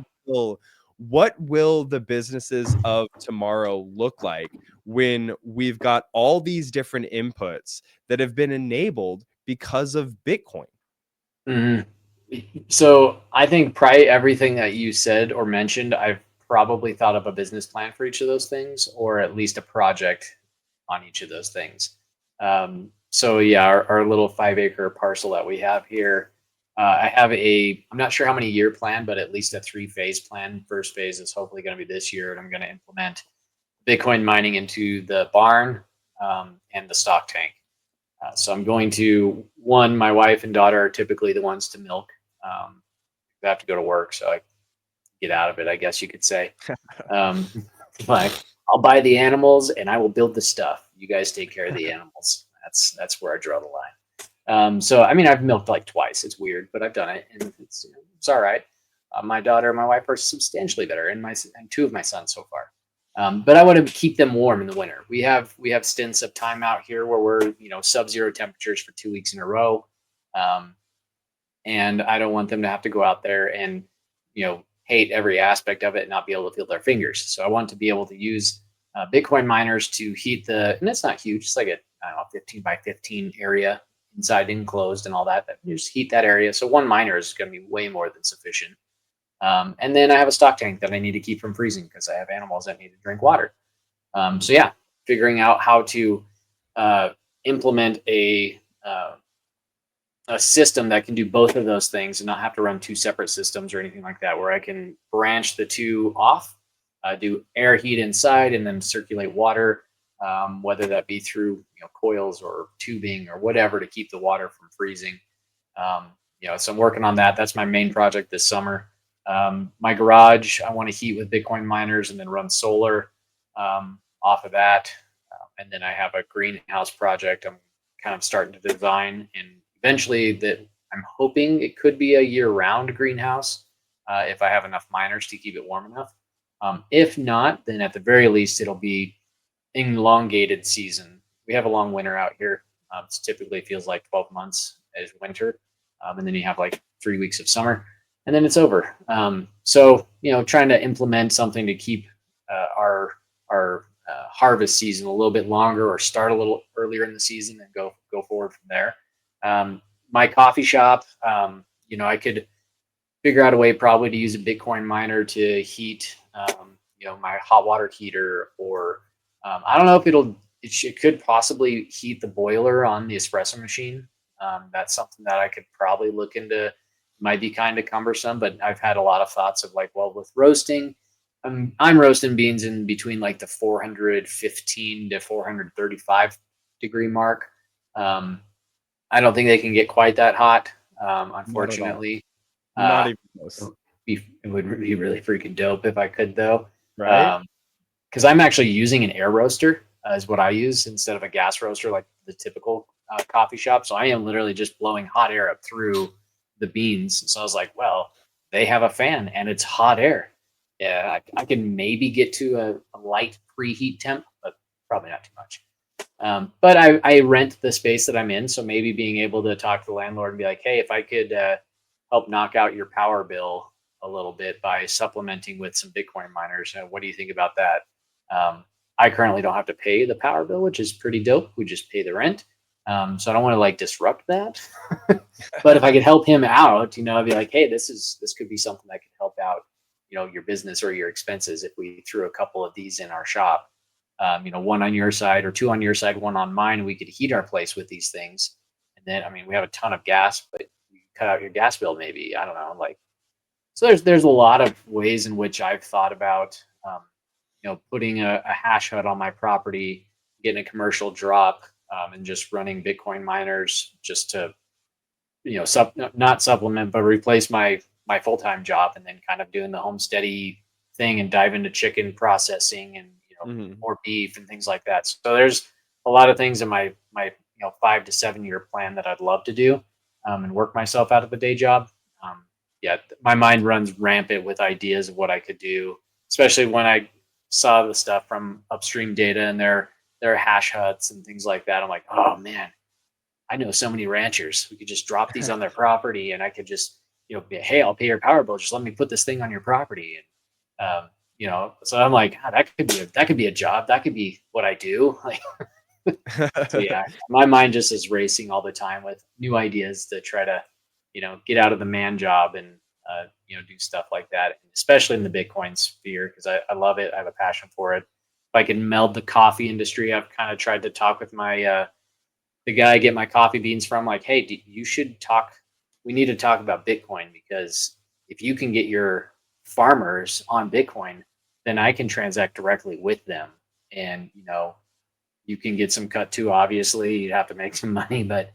what will the businesses of tomorrow look like when we've got all these different inputs that have been enabled because of Bitcoin? Hmm. So I think probably everything that you said or mentioned, I've probably thought of a business plan for each of those things, or at least a project on each of those things. So yeah, our little 5 acre parcel that we have here, I have I'm not sure how many year plan, but at least a 3 phase plan. First phase is hopefully going to be this year, and I'm going to implement Bitcoin mining into the barn and the stock tank. So I'm going to my wife and daughter are typically the ones to milk. I have to go to work, so I get out of it, I guess you could say. Um, but I'll buy the animals and I will build the stuff. You guys take care of the animals. That's where I draw the line. So I mean, I've milked like twice. It's weird, but I've done it, and it's all right. My daughter and my wife are substantially better, and two of my sons so far. But I want to keep them warm in the winter. We have stints of time out here where we're sub-zero temperatures for 2 weeks in a row, um, and I don't want them to have to go out there and hate every aspect of it and not be able to feel their fingers. So I want to be able to use Bitcoin miners to heat and it's not huge. It's like a, I don't know, 15 by 15 area inside enclosed and all that. You just heat that area. So one miner is going to be way more than sufficient. And then I have a stock tank that I need to keep from freezing because I have animals that need to drink water. So yeah, figuring out how to implement a system that can do both of those things and not have to run two separate systems or anything like that, where I can branch the two off, do air heat inside, and then circulate water, whether that be through coils or tubing or whatever to keep the water from freezing. So I'm working on that. That's my main project this summer. My garage, I want to heat with Bitcoin miners and then run solar off of that. And then I have a greenhouse project I'm kind of starting to design, and eventually that I'm hoping it could be a year-round greenhouse if I have enough miners to keep it warm enough. If not, then at the very least it'll be elongated season. We have a long winter out here. It typically feels like 12 months as winter, and then you have like 3 weeks of summer, and then it's over. So trying to implement something to keep our harvest season a little bit longer, or start a little earlier in the season and go forward from there. My coffee shop, I could figure out a way probably to use a Bitcoin miner to heat, my hot water heater, or I don't know if it could possibly heat the boiler on the espresso machine. That's something that I could probably look into. Might be kind of cumbersome, but I've had a lot of thoughts of like, well, with roasting, I'm roasting beans in between like the 415 to 435 degree mark. Um, I don't think they can get quite that hot, Not at all. unfortunately. Not Uh, even close. it would be really freaking dope if I could, though. Right? Because I'm actually using an air roaster, is what I use instead of a gas roaster like the typical coffee shop. So I am literally just blowing hot air up through the beans. So I was like, well, they have a fan and it's hot air. Yeah, I can maybe get to a light preheat temp, but probably not too much. But I rent the space that I'm in, so maybe being able to talk to the landlord and be like, hey, if I could help knock out your power bill a little bit by supplementing with some Bitcoin miners, what do you think about that? I currently don't have to pay the power bill, which is pretty dope. We just pay the rent. So I don't want to like disrupt that. But if I could help him out, I'd be like, hey, this could be something that could help out, your business or your expenses if we threw a couple of these in our shop. One on your side or two on your side, one on mine. We could heat our place with these things. And then, I mean, we have a ton of gas, but you cut out your gas bill, maybe. I don't know. Like, so there's a lot of ways in which I've thought about, putting a hash hut on my property, getting a commercial drop, and just running Bitcoin miners just to, not supplement, but replace my full time job, and then kind of doing the homesteady thing and dive into chicken processing and Mhm. more beef and things like that. So there's a lot of things in my 5 to 7 year plan that I'd love to do, and work myself out of a day job. Um, yeah, my mind runs rampant with ideas of what I could do, especially when I saw the stuff from Upstream Data and their hash huts and things like that. I'm like, oh man, I know so many ranchers. We could just drop these on their property, and I could just, be, hey, I'll pay your power bill. Just let me put this thing on your property, and so I'm like, "God, that could be a job. That could be what I do." Like, so yeah, my mind just is racing all the time with new ideas to try to, get out of the man job and do stuff like that, especially in the Bitcoin sphere because I love it. I have a passion for it. If I can meld the coffee industry, I've kind of tried to talk with my the guy I get my coffee beans from, like, hey, you should talk. We need to talk about Bitcoin because if you can get your farmers on Bitcoin, then I can transact directly with them. And, you can get some cut too. Obviously, you'd have to make some money, but,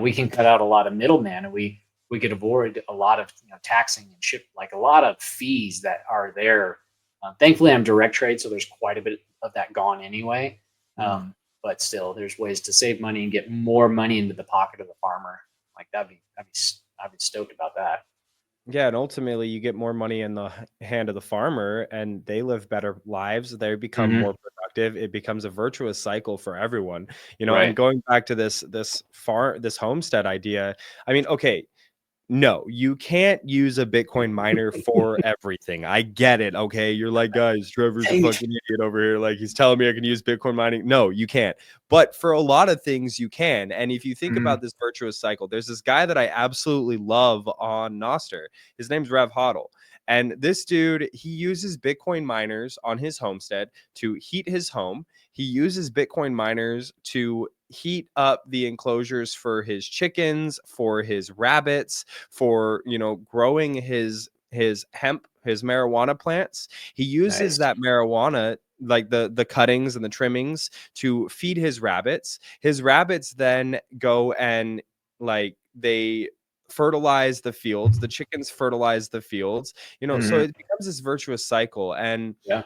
we can cut out a lot of middlemen and we could avoid a lot of taxing and ship, like a lot of fees that are there. Thankfully, I'm direct trade, so there's quite a bit of that gone anyway. Mm. But still, there's ways to save money and get more money into the pocket of the farmer. Like I'd be stoked about that. Yeah, and ultimately you get more money in the hand of the farmer and they live better lives. They become Hmm. more productive. It becomes a virtuous cycle for everyone. And Right. going back to this homestead idea, I mean, okay, no, you can't use a Bitcoin miner for everything. I get it. Okay. You're like, guys, Trevor's a Dang it. fucking idiot over here. Like, he's telling me I can use Bitcoin mining. No, you can't. But for a lot of things, you can. And if you think Hmm. about this virtuous cycle, there's this guy that I absolutely love on Nostr. His name's Rev Hodl. And this dude, he uses Bitcoin miners on his homestead to heat his home. He uses Bitcoin miners to heat up the enclosures for his chickens, for his rabbits, for growing his hemp, his marijuana plants. He uses Nice. that marijuana, like the cuttings and the trimmings, to feed his rabbits. His rabbits then go and they fertilize the fields. The chickens fertilize the fields. So Hmm. it becomes this virtuous cycle. And Yeah.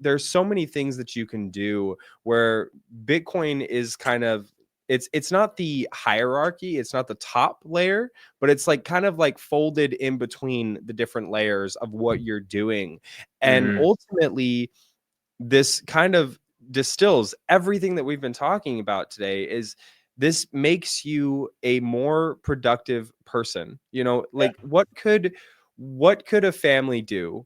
there's so many things that you can do where Bitcoin is kind of, it's not the hierarchy, it's not the top layer, but it's like kind of like folded in between the different layers of what you're doing. And Hmm. ultimately, this kind of distills everything that we've been talking about today. Is this makes you a more productive person. Yeah. Like what could a family do,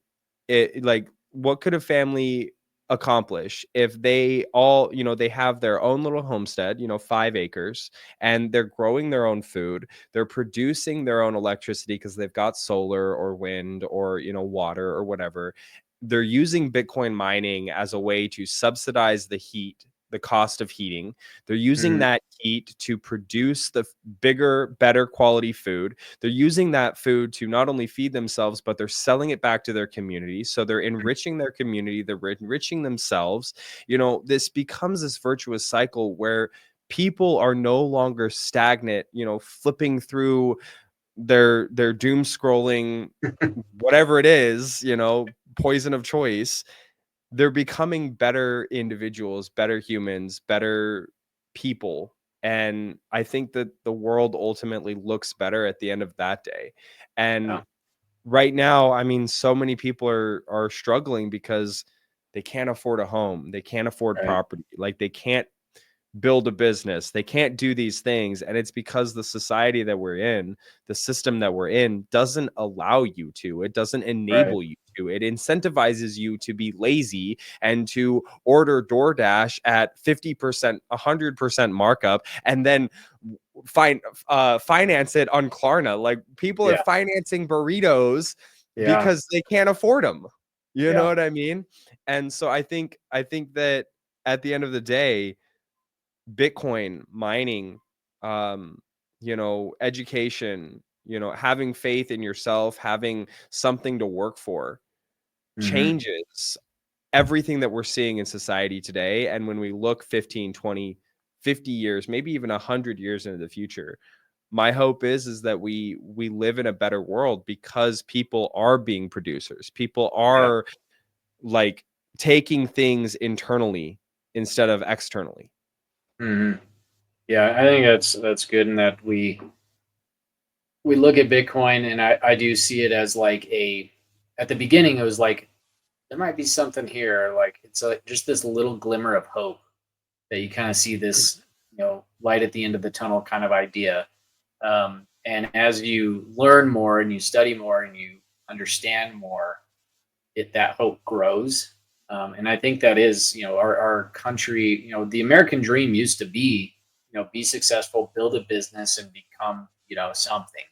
what could a family accomplish if they all, they have their own little homestead, 5 acres, and they're growing their own food, they're producing their own electricity because they've got solar or wind or water or whatever. They're using Bitcoin mining as a way to subsidize the heat the cost of heating. They're using Mhm. that heat to produce the bigger, better quality food. They're using that food to not only feed themselves, but they're selling it back to their community. So they're enriching their community, they're enriching themselves. This becomes this virtuous cycle where people are no longer stagnant, flipping through their doom scrolling, whatever it is, poison of choice. They're becoming better individuals, better humans, better people. And I think that the world ultimately looks better at the end of that day. And Yeah. right now, I mean, so many people are struggling because they can't afford a home, they can't afford Right. property, like they can't build a business, they can't do these things. And it's because the society that we're in, the system that we're in, doesn't allow you to. It doesn't Right. enable you to. It incentivizes you to be lazy and to order DoorDash at 50%, 100% markup, and then finance it on Klarna. Like, people are Yeah. financing burritos Yeah. because they can't afford them. You know Yeah. what I mean? And so I think that at the end of the day, Bitcoin mining, education, having faith in yourself, having something to work for, Mhm. changes everything that we're seeing in society today. And when we look 15, 20, 50 years, maybe even 100 years into the future, my hope is that we live in a better world because people are being producers. People Yeah. are, like, taking things internally instead of externally. Mhm. Yeah, I think that's good in that we look at Bitcoin, and I do see it as like at the beginning it was like there might be something here, like it's like just this little glimmer of hope that you kind of see this, light at the end of the tunnel kind of idea. And as you learn more and you study more and you understand more, that hope grows. And I think that is, our country, the American dream used to be, be successful, build a business, and become, something.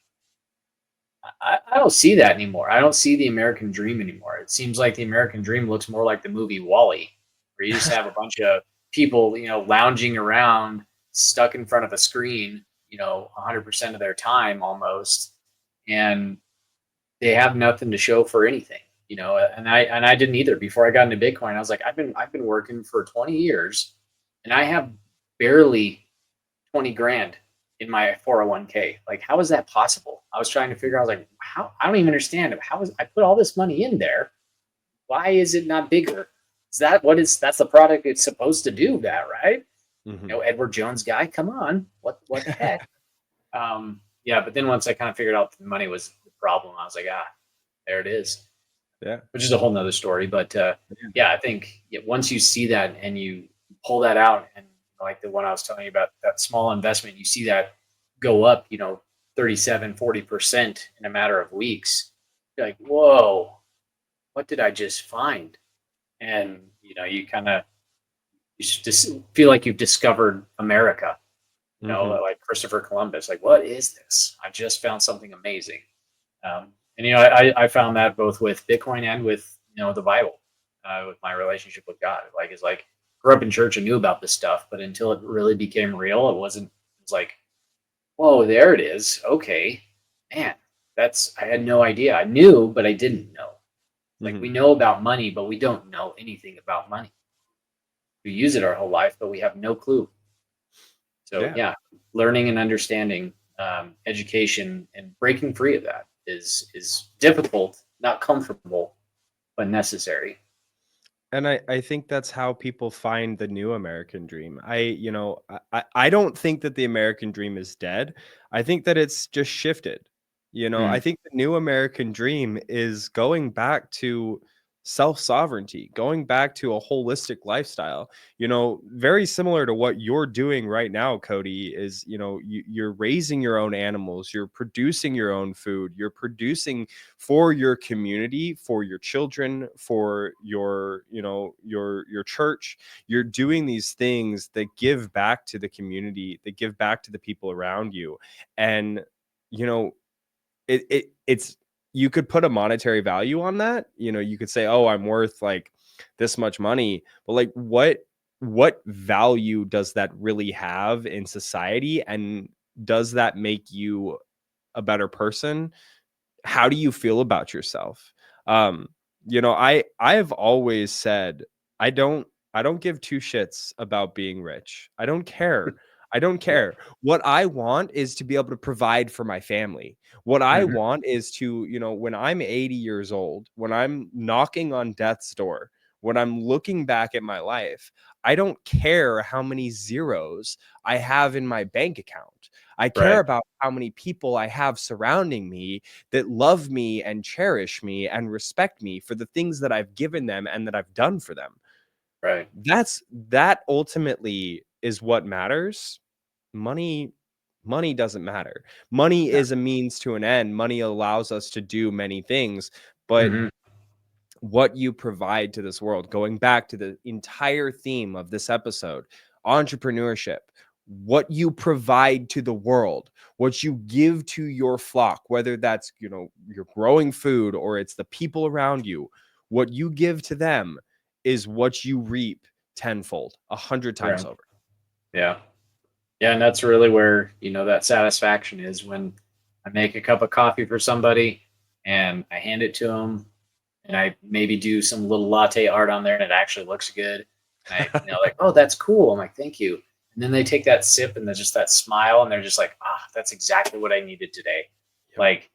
I don't see that anymore. I don't see the American dream anymore. It seems like the American dream looks more like the movie Wall-E, where you just have a bunch of people, lounging around, stuck in front of a screen, 100% of their time almost, and they have nothing to show for anything. And I didn't either. Before I got into Bitcoin, I was like, I've been working for 20 years, and I have barely 20 grand in my 401k. Like, how is that possible? I was trying to figure out, I was like, how? I don't even understand it. How is I put all this money in there? Why is it not bigger? Is that what is that's the product it's supposed to do, that, right? Mhm. Edward Jones guy, come on. What the heck? Yeah, but then once I kind of figured out the money was the problem, I was like, there it is. Yeah. Which is a whole nother story. But Yeah. yeah, I think once you see that and you pull that out, and like the one I was telling you about, that small investment, you see that go up, 37-40% in a matter of weeks. You're like, whoa, what did I just find? And you kind of just feel like you've discovered America. Mhm. Like Christopher Columbus. Like, what is this? I just found something amazing. And I found that both with Bitcoin and with the Bible, with my relationship with God. Like, it's like, grew up in church and knew about this stuff, but until it really became real, it wasn't. It was like, whoa, there it is. Okay, man, I had no idea. I knew, but I didn't know. Like, we Mhm. know about money, but we don't know anything about money. We use it our whole life, but we have no clue. So Yeah. yeah, learning and understanding, education, and breaking free of that is difficult, not comfortable, but necessary. And I think that's how people find the new American dream. I don't think that the American dream is dead. I think that it's just shifted. I Mm, think the new American dream is going back to self-sovereignty, going back to a holistic lifestyle. Very similar to what you're doing right now, Cody, is, you're raising your own animals, you're producing your own food, you're producing for your community, for your children, for your church. You're doing these things that give back to the community, that give back to the people around you. And you know it's you could put a monetary value on that. You could say, oh, I'm worth like this much money, but like, what value does that really have in society? And does that make you a better person? How do you feel about yourself? Um, I have always said I don't give two shits about being rich. I don't care. I don't Yeah. care. What I want is to be able to provide for my family. What I Mhm. want is to, when I'm 80 years old, when I'm knocking on death's door, when I'm looking back at my life, I don't care how many zeros I have in my bank account. I care Right. about how many people I have surrounding me that love me and cherish me and respect me for the things that I've given them and that I've done for them. Right. That ultimately is what matters. Money doesn't matter. Money Yeah. is a means to an end. Money allows us to do many things, but Mhm. what you provide to this world, going back to the entire theme of this episode, entrepreneurship, what you provide to the world, what you give to your flock, whether that's, you're growing food or it's the people around you, what you give to them is what you reap tenfold, 100 times Right. over. Yeah. Yeah, and that's really where, that satisfaction is when I make a cup of coffee for somebody and I hand it to them and I maybe do some little latte art on there and it actually looks good. And I, like, oh, that's cool. I'm like, thank you. And then they take that sip and there's just that smile and they're just like, that's exactly what I needed today. Yep. Like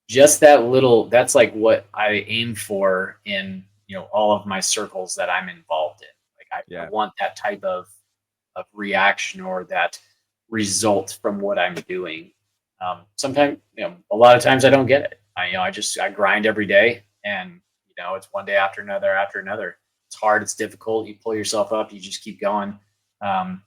just that little, that's like what I aim for in, all of my circles that I'm involved in. Like I Yeah. want that type of reaction or that result from what I'm doing. Sometimes, a lot of times I don't get it. I grind every day, and it's one day after another after another. It's hard. It's difficult. You pull yourself up. You just keep going. Um,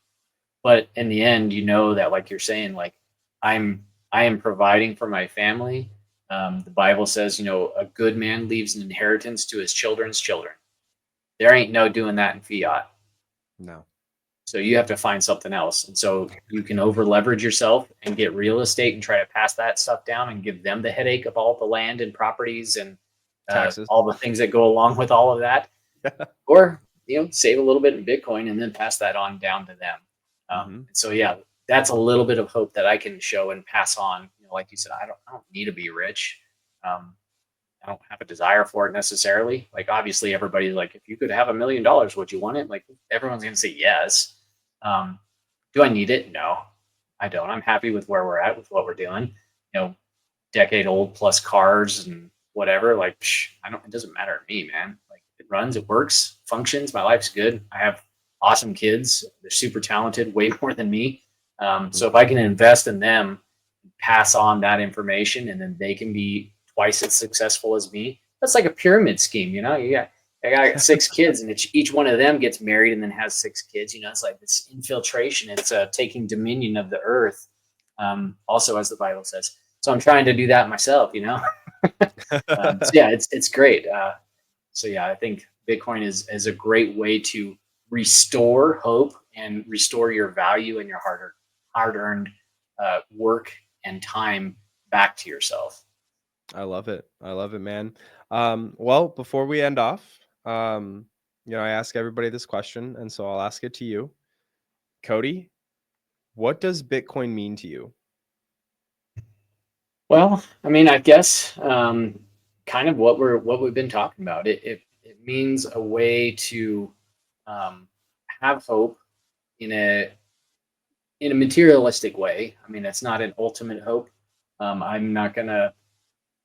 but in the end, that, like you're saying, like I'm I am providing for my family. The Bible says, a good man leaves an inheritance to his children's children. There ain't no doing that in fiat. No. So you have to find something else. And so you can over leverage yourself and get real estate and try to pass that stuff down and give them the headache of all the land and properties and Taxes. all the things that go along with all of that. Or, save a little bit in Bitcoin and then pass that on down to them. Hmm. And so, yeah, that's a little bit of hope that I can show and pass on. Like you said, I don't need to be rich. Um, I don't have a desire for it necessarily. Like obviously everybody's like, if you could have $1 million, would you want it? Like everyone's gonna say yes. Um, do I need it? No, I don't. I'm happy with where we're at with what we're doing. Decade old plus cars and whatever. Like I don't. It doesn't matter to me, man. Like it runs, it works, functions. My life's good. I have awesome kids. They're super talented, way more than me. So if I can invest in them, pass on that information, and then they can be twice as successful as me. That's like a pyramid scheme, I got 6 kids, and each one of them gets married and then has 6 kids. It's like this infiltration. It's taking dominion of the earth. Also, as the Bible says. So I'm trying to do that myself. So yeah, it's great. So yeah, I think Bitcoin is a great way to restore hope and restore your value and your hard earned work and time back to yourself. I love it. I love it, man. Well, before we end off, I ask everybody this question, and so I'll ask it to you. Cody, what does Bitcoin mean to you? Well, I mean, I guess kind of what we've been talking about. It means a way to um, have hope in a materialistic way. I mean, it's not an ultimate hope. I'm not gonna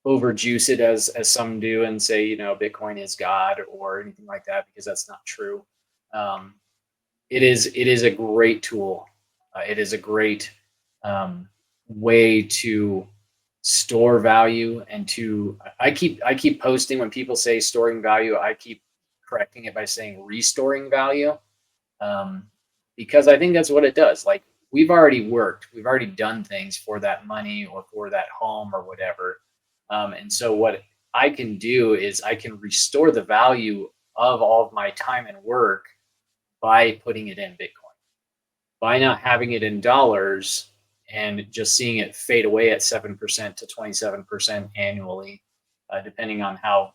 overjuice it as some do and say Bitcoin is God or anything like that because that's not true. Um, it is a great tool. It is a great way to store value and to I keep posting when people say storing value. I keep correcting it by saying restoring value, um, because I think that's what it does. Like we've already worked, we've already done things for that money or for that home or whatever, and so what I can do is I can restore the value of all of my time and work by putting it in Bitcoin, by not having it in dollars and just seeing it fade away at 7% to 27% annually, depending on how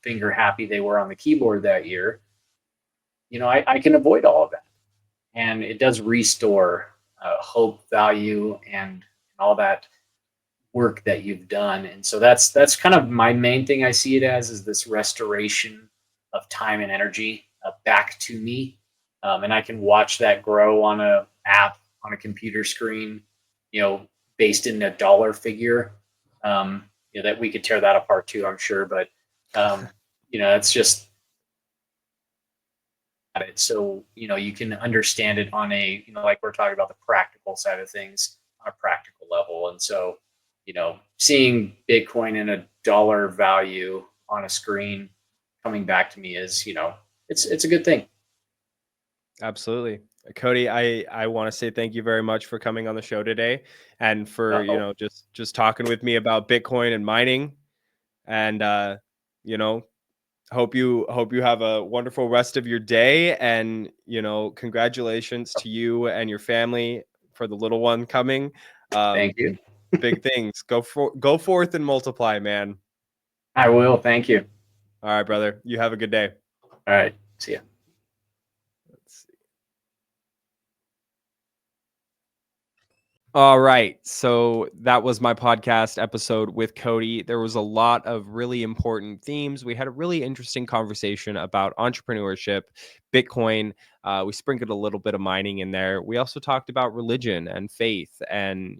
finger happy they were on the keyboard that year. I can avoid all of that. And it does restore hope, value, and all that work that you've done. And so that's kind of my main thing I see it as, is this restoration of time and energy back to me. And I can watch that grow on a app, on a computer screen, you know, based in a dollar figure. That we could tear that apart too, I'm sure. But it's just it. So, you can understand it on a, like we're talking about the practical side of things on a practical level. And so, seeing Bitcoin in a dollar value on a screen coming back to me is, it's a good thing. Absolutely. Cody, I want to say thank you very much for coming on the show today and for, Uh-oh. just talking with me about Bitcoin and mining. And you know, hope you have a wonderful rest of your day, and congratulations to you and your family for the little one coming. Thank you. Big things. Go forth and multiply, man. I will. Thank you. All right, brother. You have a good day. All right. See ya. Let's see. All right. So that was my podcast episode with Cody. There was a lot of really important themes. We had a really interesting conversation about entrepreneurship, Bitcoin. We sprinkled a little bit of mining in there. We also talked about religion and faith and,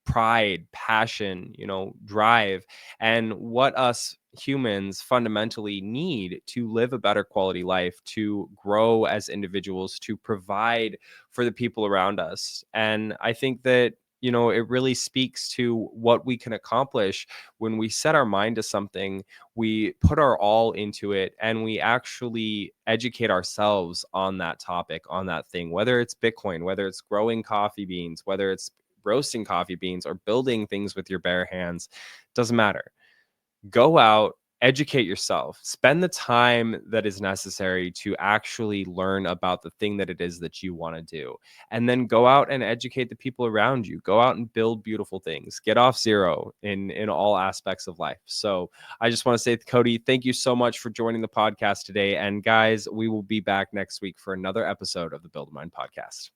pride, passion, drive, and what us humans fundamentally need to live a better quality life, to grow as individuals, to provide for the people around us. And I think that, it really speaks to what we can accomplish when we set our mind to something, we put our all into it, and we actually educate ourselves on that topic, on that thing, whether it's Bitcoin, whether it's growing coffee beans, whether it's roasting coffee beans or building things with your bare hands. Doesn't matter. Go out, educate yourself, spend the time that is necessary to actually learn about the thing that it is that you want to do, and then go out and educate the people around you. Go out and build beautiful things. Get off zero in all aspects of life. So I just want to say, Cody, thank you so much for joining the podcast today. And guys, we will be back next week for another episode of the Build a Mind podcast.